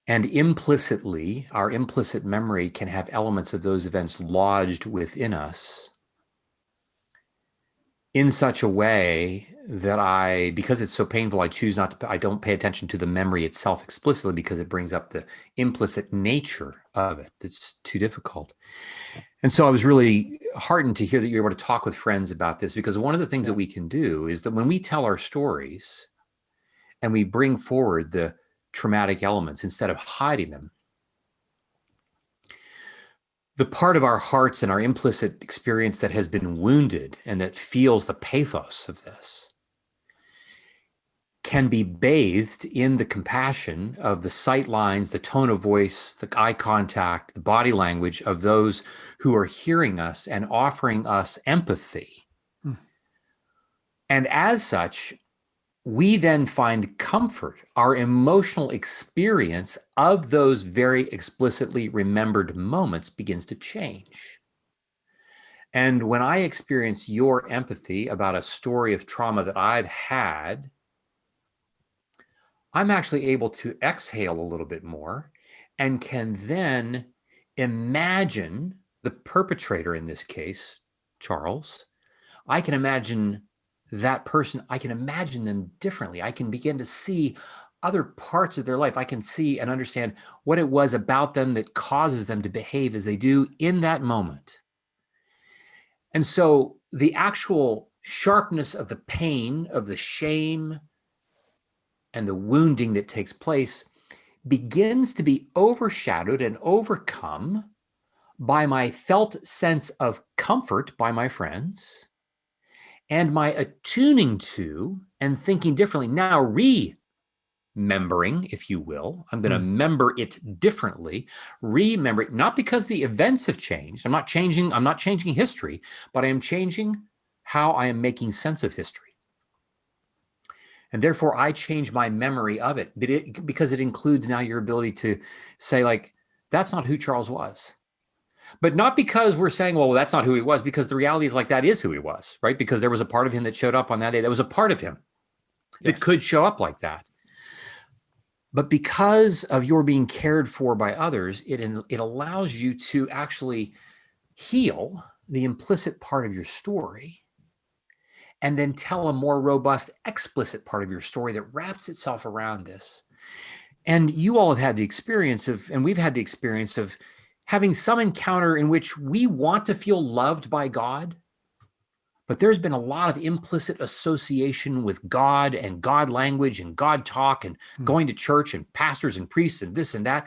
And implicitly, our implicit memory can have elements of those events lodged within us in such a way that because it's so painful, I don't pay attention to the memory itself explicitly, because it brings up the implicit nature of it. That's too difficult. And so I was really heartened to hear that you're able to talk with friends about this, because one of the things that we can do is that when we tell our stories and we bring forward the traumatic elements instead of hiding them, the part of our hearts and our implicit experience that has been wounded and that feels the pathos of this can be bathed in the compassion of the sight lines, the tone of voice, the eye contact, the body language of those who are hearing us and offering us empathy. And as such, we then find comfort. Our emotional experience of those very explicitly remembered moments begins to change. And when I experience your empathy about a story of trauma that I've had, I'm actually able to exhale a little bit more and can then imagine the perpetrator, in this case, Charles. I can imagine that person. I can imagine them differently. I can begin to see other parts of their life. I can see and understand what it was about them that causes them to behave as they do in that moment. And so the actual sharpness of the pain, of the shame, and the wounding that takes place begins to be overshadowed and overcome by my felt sense of comfort by my friends and my attuning to and thinking differently, now remembering, if you will. I'm going to remember it differently, remember it, not because the events have changed. I'm not changing history, but I am changing how I am making sense of history. And therefore I change my memory of it, because it includes now your ability to say, like, that's not who Charles was. But not because we're saying, well, that's not who he was, because the reality is, like, that is who he was, right? Because there was a part of him that showed up on that day. That was a part of him that could show up like that. But because of your being cared for by others, it allows you to actually heal the implicit part of your story and then tell a more robust, explicit part of your story that wraps itself around this. And you all have had the experience of, and we've had the experience of, having some encounter in which we want to feel loved by God, but there's been a lot of implicit association with God and God language and God talk and going to church and pastors and priests and this and that,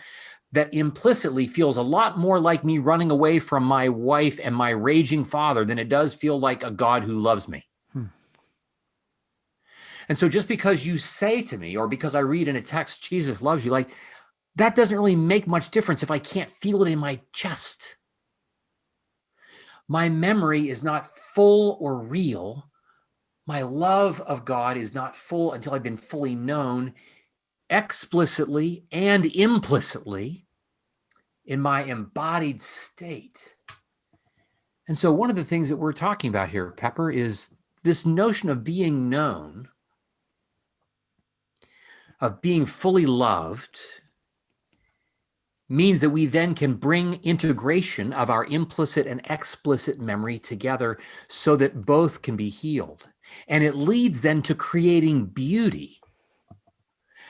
that implicitly feels a lot more like me running away from my wife and my raging father than it does feel like a God who loves me. And so just because you say to me, or because I read in a text, Jesus loves you, like, that doesn't really make much difference if I can't feel it in my chest. My memory is not full or real. My love of God is not full until I've been fully known explicitly and implicitly in my embodied state. And so one of the things that we're talking about here, Pepper, is this notion of being known, of being fully loved, means that we then can bring integration of our implicit and explicit memory together so that both can be healed. And it leads then to creating beauty.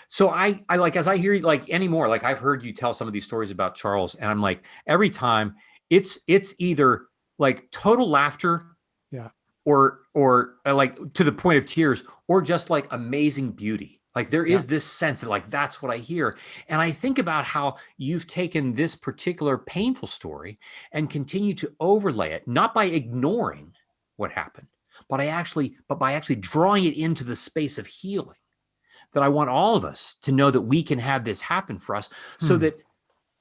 So I like, as I hear you, like, anymore, like, I've heard you tell some of these stories about Charles, and I'm like, every time it's either like total laughter, or like to the point of tears, or just like amazing beauty. Like, there is this sense that, like, that's what I hear. And I think about how you've taken this particular painful story and continue to overlay it, not by ignoring what happened, but by actually drawing it into the space of healing. That I want all of us to know that we can have this happen for us, so that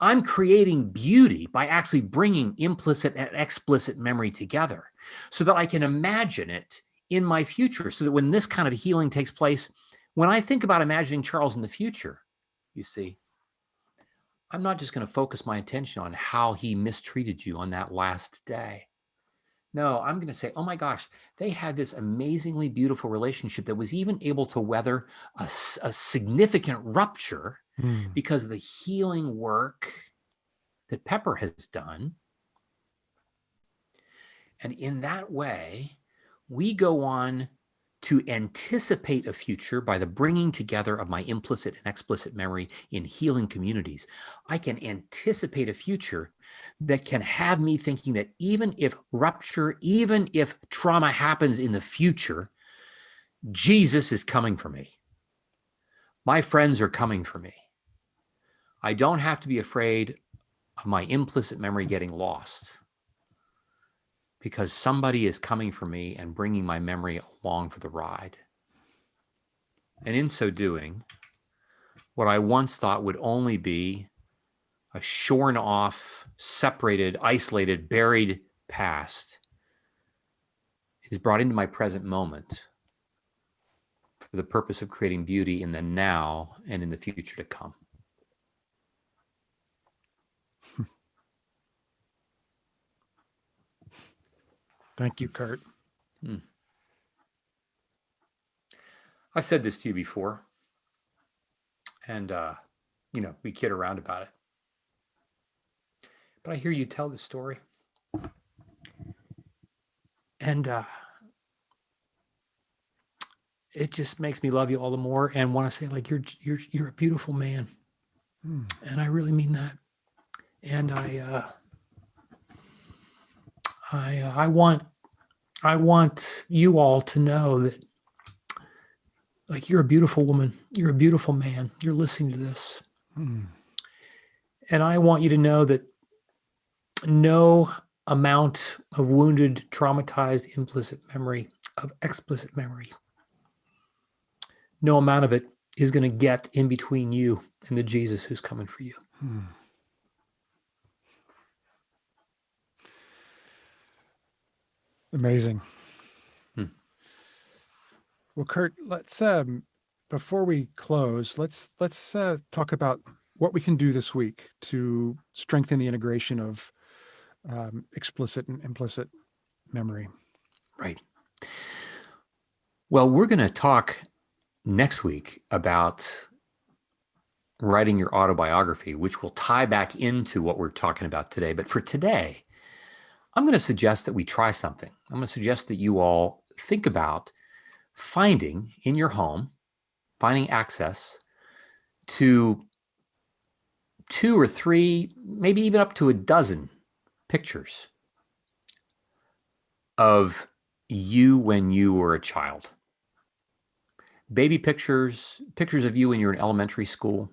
I'm creating beauty by actually bringing implicit and explicit memory together, so that I can imagine it in my future, so that when this kind of healing takes place, when I think about imagining Charles in the future, you see, I'm not just going to focus my attention on how he mistreated you on that last day. No, I'm going to say, oh my gosh, they had this amazingly beautiful relationship that was even able to weather a significant rupture because of the healing work that Pepper has done. And in that way, we go on to anticipate a future by the bringing together of my implicit and explicit memory in healing communities. I can anticipate a future that can have me thinking that even if rupture, even if trauma happens in the future, Jesus is coming for me. My friends are coming for me. I don't have to be afraid of my implicit memory getting lost, because somebody is coming for me and bringing my memory along for the ride. And in so doing, what I once thought would only be a shorn off, separated, isolated, buried past is brought into my present moment for the purpose of creating beauty in the now and in the future to come. Thank you, Curt. I've said this to you before, and we kid around about it. But I hear you tell the story, and it just makes me love you all the more and want to say, like, you're a beautiful man, and I really mean that. And I want you all to know that, like, you're a beautiful woman, you're a beautiful man, you're listening to this. And I want you to know that no amount of wounded, traumatized, implicit memory, of explicit memory, no amount of it is going to get in between you and the Jesus who's coming for you. Amazing. Well, Curt, let's before we close, let's talk about what we can do this week to strengthen the integration of explicit and implicit memory. Right. Well, we're going to talk next week about writing your autobiography, which will tie back into what we're talking about today. But for today, I'm going to suggest that we try something. I'm going to suggest that you all think about finding in your home, finding access to 2 or 3, maybe even up to a dozen pictures of you when you were a child. Baby pictures, pictures of you when you're in elementary school,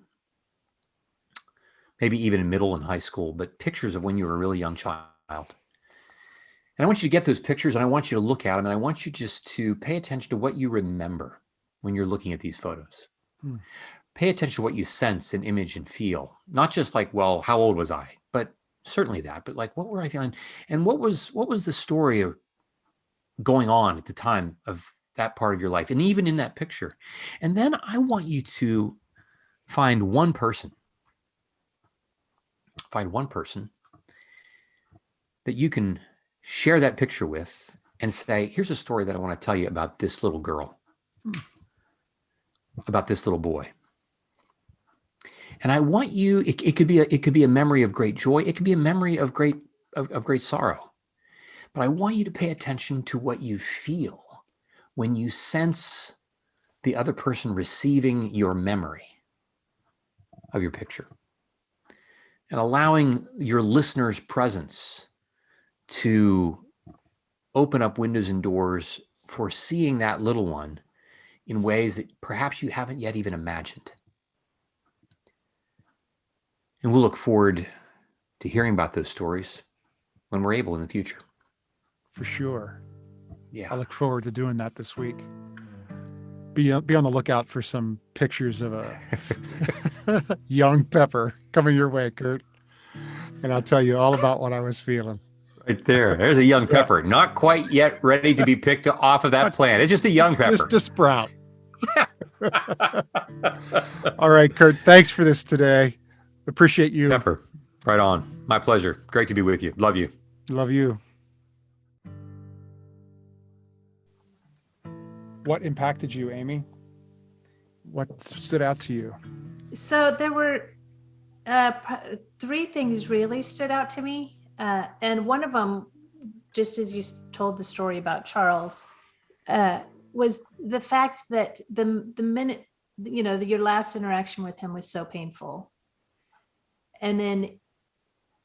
maybe even in middle and high school, but pictures of when you were a really young child. And I want you to get those pictures and I want you to look at them and I want you just to pay attention to what you remember when you're looking at these photos. Pay attention to what you sense and image and feel. Not just like, well, how old was I? But certainly that, but like, what were I feeling? And what was the story of going on at the time of that part of your life? And even in that picture. And then I want you to find one person that you can share that picture with and say, here's a story that I want to tell you about this little girl, about this little boy. And I want you, it could be a memory of great joy. It could be a memory of great sorrow. But I want you to pay attention to what you feel when you sense the other person receiving your memory of your picture. And allowing your listener's presence to open up windows and doors for seeing that little one in ways that perhaps you haven't yet even imagined. And we'll look forward to hearing about those stories when we're able in the future. For sure. Yeah. I look forward to doing that this week. Be on the lookout for some pictures of a young Pepper coming your way, Curt. And I'll tell you all about what I was feeling. Right there. There's a young Pepper, not quite yet ready to be picked off of that plant. It's just a young Pepper. Just a sprout. All right, Curt, thanks for this today. Appreciate you. Pepper, right on. My pleasure. Great to be with you. Love you. Love you. What impacted you, Amy? What stood out to you? So there were 3 things really stood out to me. And one of them, just as you told the story about Charles, was the fact that the minute, your last interaction with him was so painful. And then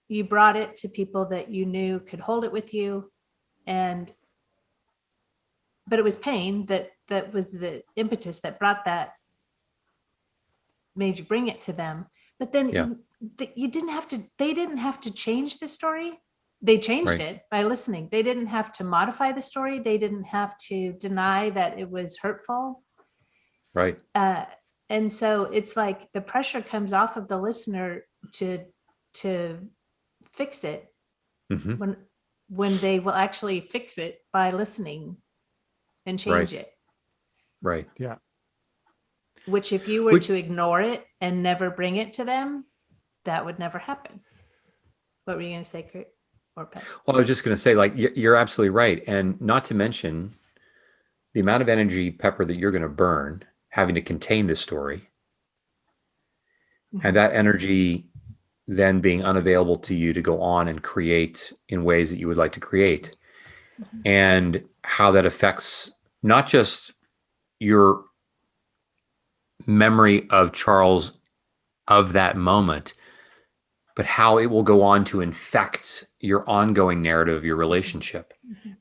you brought it to people that you knew could hold it with you. But it was pain that was the impetus that brought that, made you bring it to them. But then they didn't have to change the story. They changed it by listening. They didn't have to modify the story. They didn't have to deny that it was hurtful. Right. And so it's like the pressure comes off of the listener to fix it when they will actually fix it by listening and change it. Right. Yeah. Which if you were to ignore it and never bring it to them, that would never happen. What were you going to say, Curt or Pat? Well, I was just going to say, like, you're absolutely right. And not to mention the amount of energy, Pepper, that you're going to burn having to contain this story. And that energy then being unavailable to you to go on and create in ways that you would like to create. And how that affects not just your memory of Charles of that moment, but how it will go on to infect your ongoing narrative of your relationship.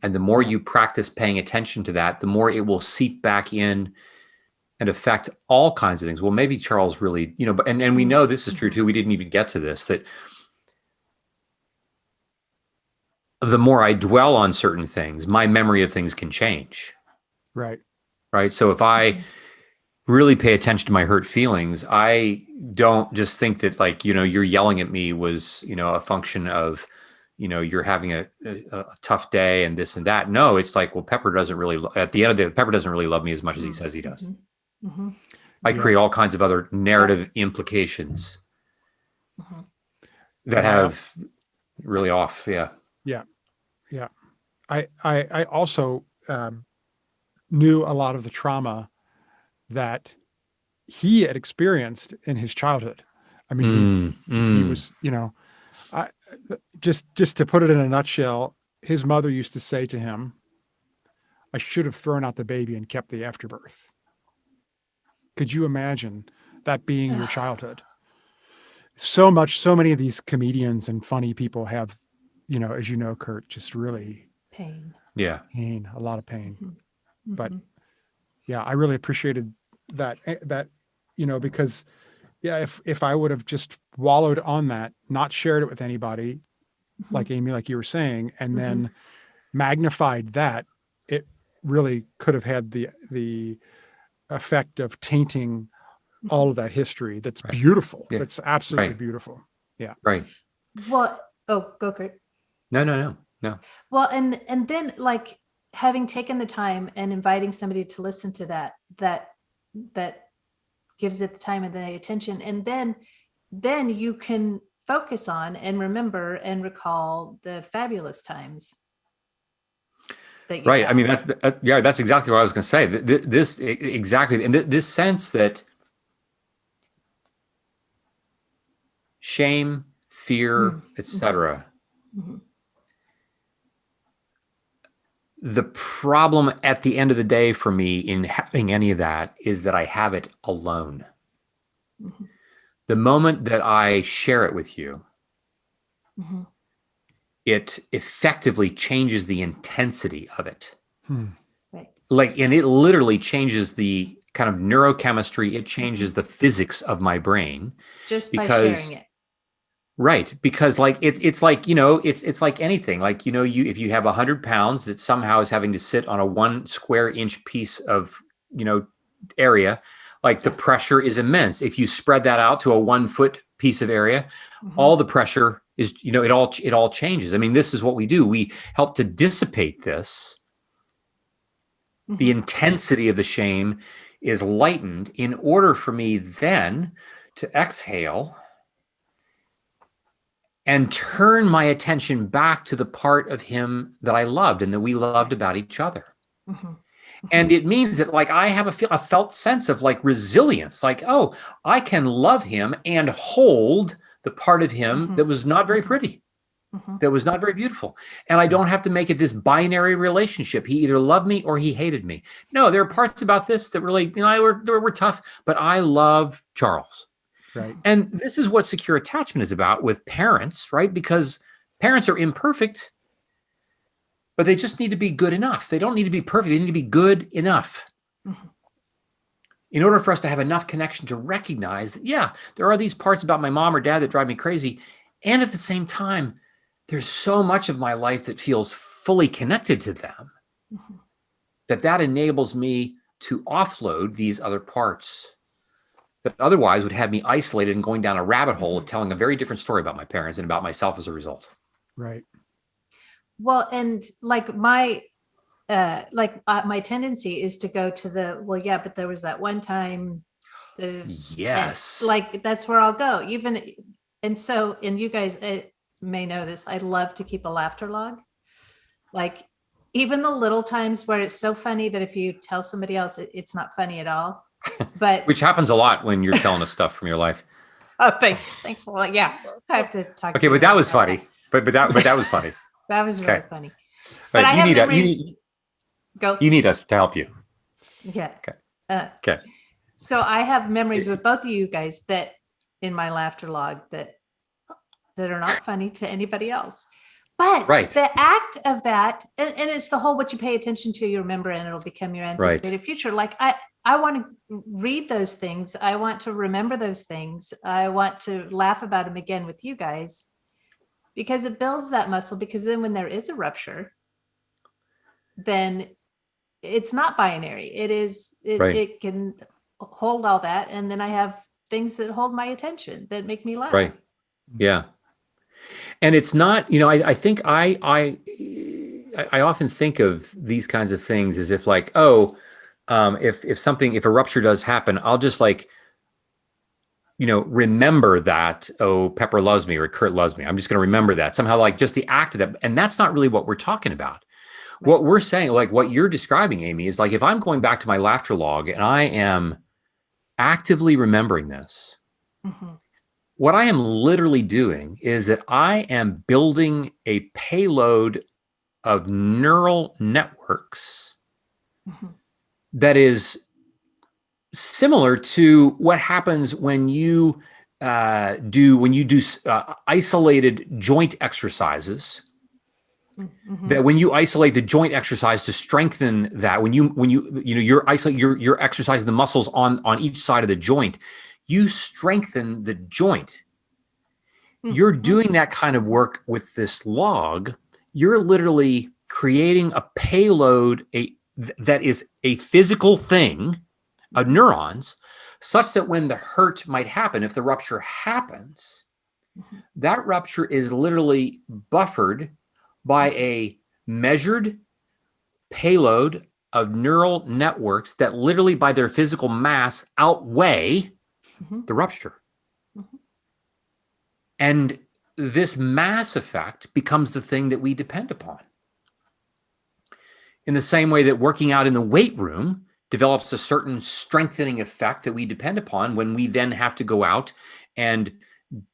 And the more you practice paying attention to that, the more it will seep back in and affect all kinds of things. Well, maybe Charles really, and we know this is true too. We didn't even get to this, that the more I dwell on certain things, my memory of things can change. Right. Right. So if I really pay attention to my hurt feelings, I don't just think that like, you're yelling at me was, a function of, you're having a tough day and this and that. No, it's like, well, Pepper doesn't really, at the end of the day, Pepper doesn't really love me as much as he says he does. I create all kinds of other narrative implications that have really off. Yeah. Yeah. Yeah. I also knew a lot of the trauma that he had experienced in his childhood. I mean, he was, just to put it in a nutshell, his mother used to say to him, "I should have thrown out the baby and kept the afterbirth." Could you imagine that being your childhood? So many of these comedians and funny people have, as you know, Curt, just really pain. Yeah. Pain, a lot of pain. But yeah, I really appreciated that, because if I would have just wallowed on that, not shared it with anybody, like Amy, like you were saying, and then magnified that, it really could have had the effect of tainting all of that history. That's beautiful. Yeah. That's absolutely beautiful. Yeah. Right. Well, go Curt. No. Well, and then like having taken the time and inviting somebody to listen to that gives it the time and the attention, and then you can focus on and remember and recall the fabulous times that you had. I mean, that's exactly what I was going to say. This exactly, and this sense that shame, fear, etc. The problem at the end of the day for me in having any of that is that I have it alone. The moment that I share it with you, it effectively changes the intensity of it. Right. Like, and it literally changes the kind of neurochemistry. It changes the physics of my brain. Just by sharing it. Right. Because like, it's like, it's like anything, like, if you have 100 pounds that somehow is having to sit on a 1 square inch piece of, area, like the pressure is immense. If you spread that out to a 1 foot piece of area, all the pressure is, it all changes. I mean, this is what we do. We help to dissipate this. The intensity of the shame is lightened in order for me then to exhale and turn my attention back to the part of him that I loved and that we loved about each other. And it means that like I have a felt sense of like resilience, like, oh, I can love him and hold the part of him that was not very pretty, that was not very beautiful. And I don't have to make it this binary relationship. He either loved me or he hated me. No, there are parts about this that really, were tough, but I love Charles. Right. And this is what secure attachment is about with parents, right? Because parents are imperfect, but they just need to be good enough. They don't need to be perfect. They need to be good enough. In order for us to have enough connection to recognize that, yeah, there are these parts about my mom or dad that drive me crazy. And at the same time, there's so much of my life that feels fully connected to them that enables me to offload these other parts that otherwise would have me isolated and going down a rabbit hole of telling a very different story about my parents and about myself as a result. Right. Well, and like my tendency is to go to but there was that one time. Yes. Like that's where I'll go. And you guys may know this. I love to keep a laughter log. Like even the little times where it's so funny that if you tell somebody else, it's not funny at all. But which happens a lot when you're telling us stuff from your life. Oh, thanks a lot. Yeah, I have to talk. Okay, but that was funny. But that was funny. That was really funny. But I have memories. Go. You need us to help you. Yeah. Okay. Okay. So I have memories with both of you guys that in my laughter log that are not funny to anybody else. But the act of that, and it's the whole what you pay attention to, you remember, and it'll become your anticipated future. Like I want to read those things. I want to remember those things. I want to laugh about them again with you guys because it builds that muscle. Because then when there is a rupture, then it's not binary. It is, it can hold all that, and then I have things that hold my attention that make me laugh. Right. Yeah. And it's not, I think I often think of these kinds of things as if like, if a rupture does happen, I'll just like, remember that, oh, Pepper loves me or Curt loves me. I'm just going to remember that somehow, like just the act of that. And that's not really what we're talking about. Right. What we're saying, like what you're describing, Amy, is like, if I'm going back to my laughter log and I am actively remembering this, what I am literally doing is that I am building a payload of neural networks that is similar to what happens when you do isolated joint exercises. That when you isolate the joint exercise to strengthen that, you're exercising the muscles on each side of the joint, you strengthen the joint. You're doing that kind of work with this log. You're literally creating a payload that is a physical thing of neurons, such that when the hurt might happen, if the rupture happens, that rupture is literally buffered by a measured payload of neural networks that literally by their physical mass outweigh the rupture. And this mass effect becomes the thing that we depend upon. In the same way that working out in the weight room develops a certain strengthening effect that we depend upon when we then have to go out and,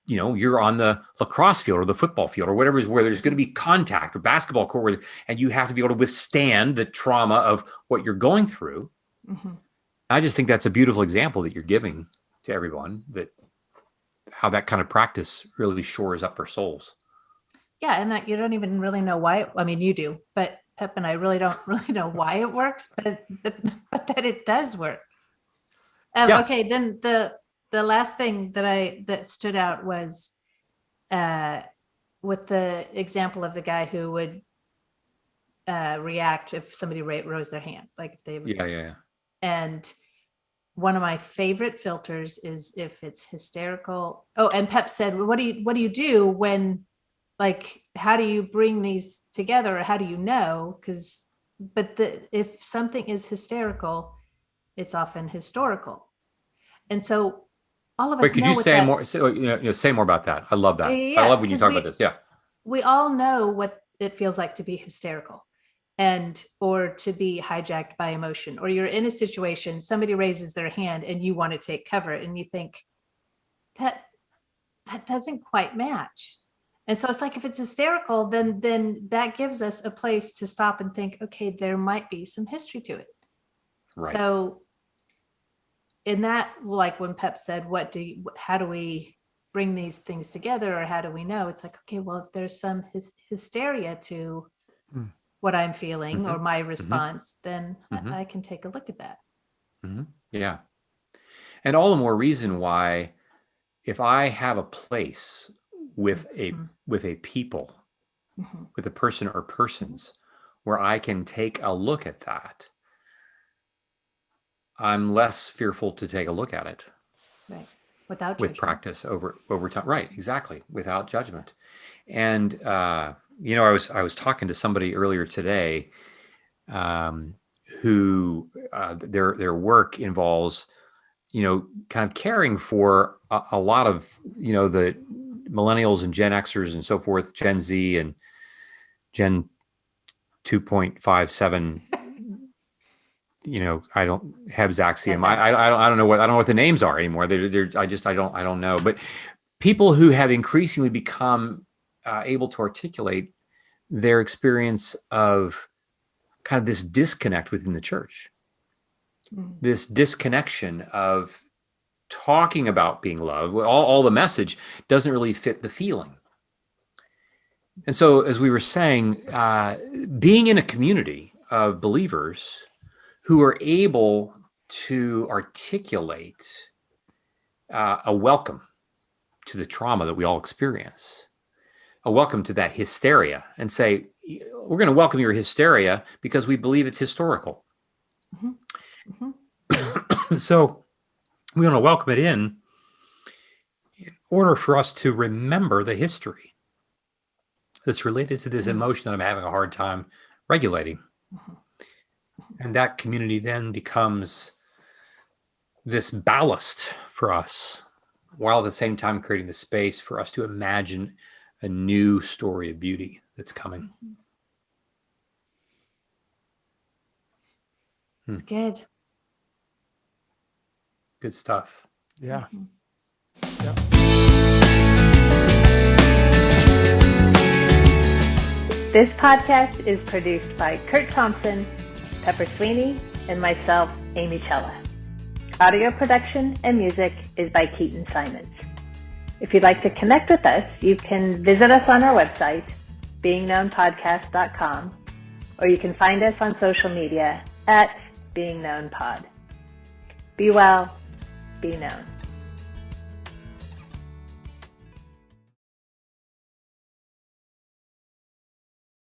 you're on the lacrosse field or the football field or whatever is where there's going to be contact or basketball court and you have to be able to withstand the trauma of what you're going through. I just think that's a beautiful example that you're giving to everyone, that how that kind of practice really shores up our souls. Yeah. And you don't even really know why. I mean, you do, but Pep and I really don't really know why it works, but that it does work. Yeah. Okay. Then the last thing that stood out was with the example of the guy who would react if somebody rose their hand, like if they would. Yeah. And one of my favorite filters is if it's hysterical. Oh, and Pep said, well, what do you do when, like, how do you bring these together, or how do you know? If something is hysterical, it's often historical. And so all of us could know you say more? Say more about that. I love that. Yeah, I love when you talk about this. Yeah. We all know what it feels like to be hysterical or to be hijacked by emotion, or you're in a situation, somebody raises their hand and you want to take cover and you think that doesn't quite match. And so it's like, if it's hysterical, then that gives us a place to stop and think, okay, there might be some history to it. Right. So in that, like when Pep said, how do we bring these things together, or how do we know? It's like, okay, well, if there's some hysteria to what I'm feeling or my response, then I can take a look at that. Yeah. And all the more reason why, if I have a place with a people, with a person or persons, where I can take a look at that, I'm less fearful to take a look at it. Right. Without with judgment. practice over time. Right. Exactly. Without judgment. And, I was talking to somebody earlier today, who their work involves, kind of caring for a lot of, the millennials and Gen Xers and so forth, Gen Z and Gen 2.57. I don't Hebb's axiom. I don't know what the names are anymore. I don't know. But people who have increasingly become able to articulate their experience of kind of this disconnect within the church, this disconnection of talking about being loved. All the message doesn't really fit the feeling. And so, as we were saying, being in a community of believers who are able to articulate a welcome to the trauma that we all experience, a welcome to that hysteria, and say, we're going to welcome your hysteria because we believe it's historical. So We want to welcome it in order for us to remember the history that's related to this emotion that I'm having a hard time regulating. And that community then becomes this ballast for us, while at the same time creating the space for us to imagine a new story of beauty that's coming. It's good. Good stuff. Yeah. This podcast is produced by Curt Thompson, Pepper Sweeney, and myself, Amy Chella. Audio production and music is by Keaton Simons. If you'd like to connect with us, you can visit us on our website, beingknownpodcast.com, or you can find us on social media at beingknownpod. Be well, be known.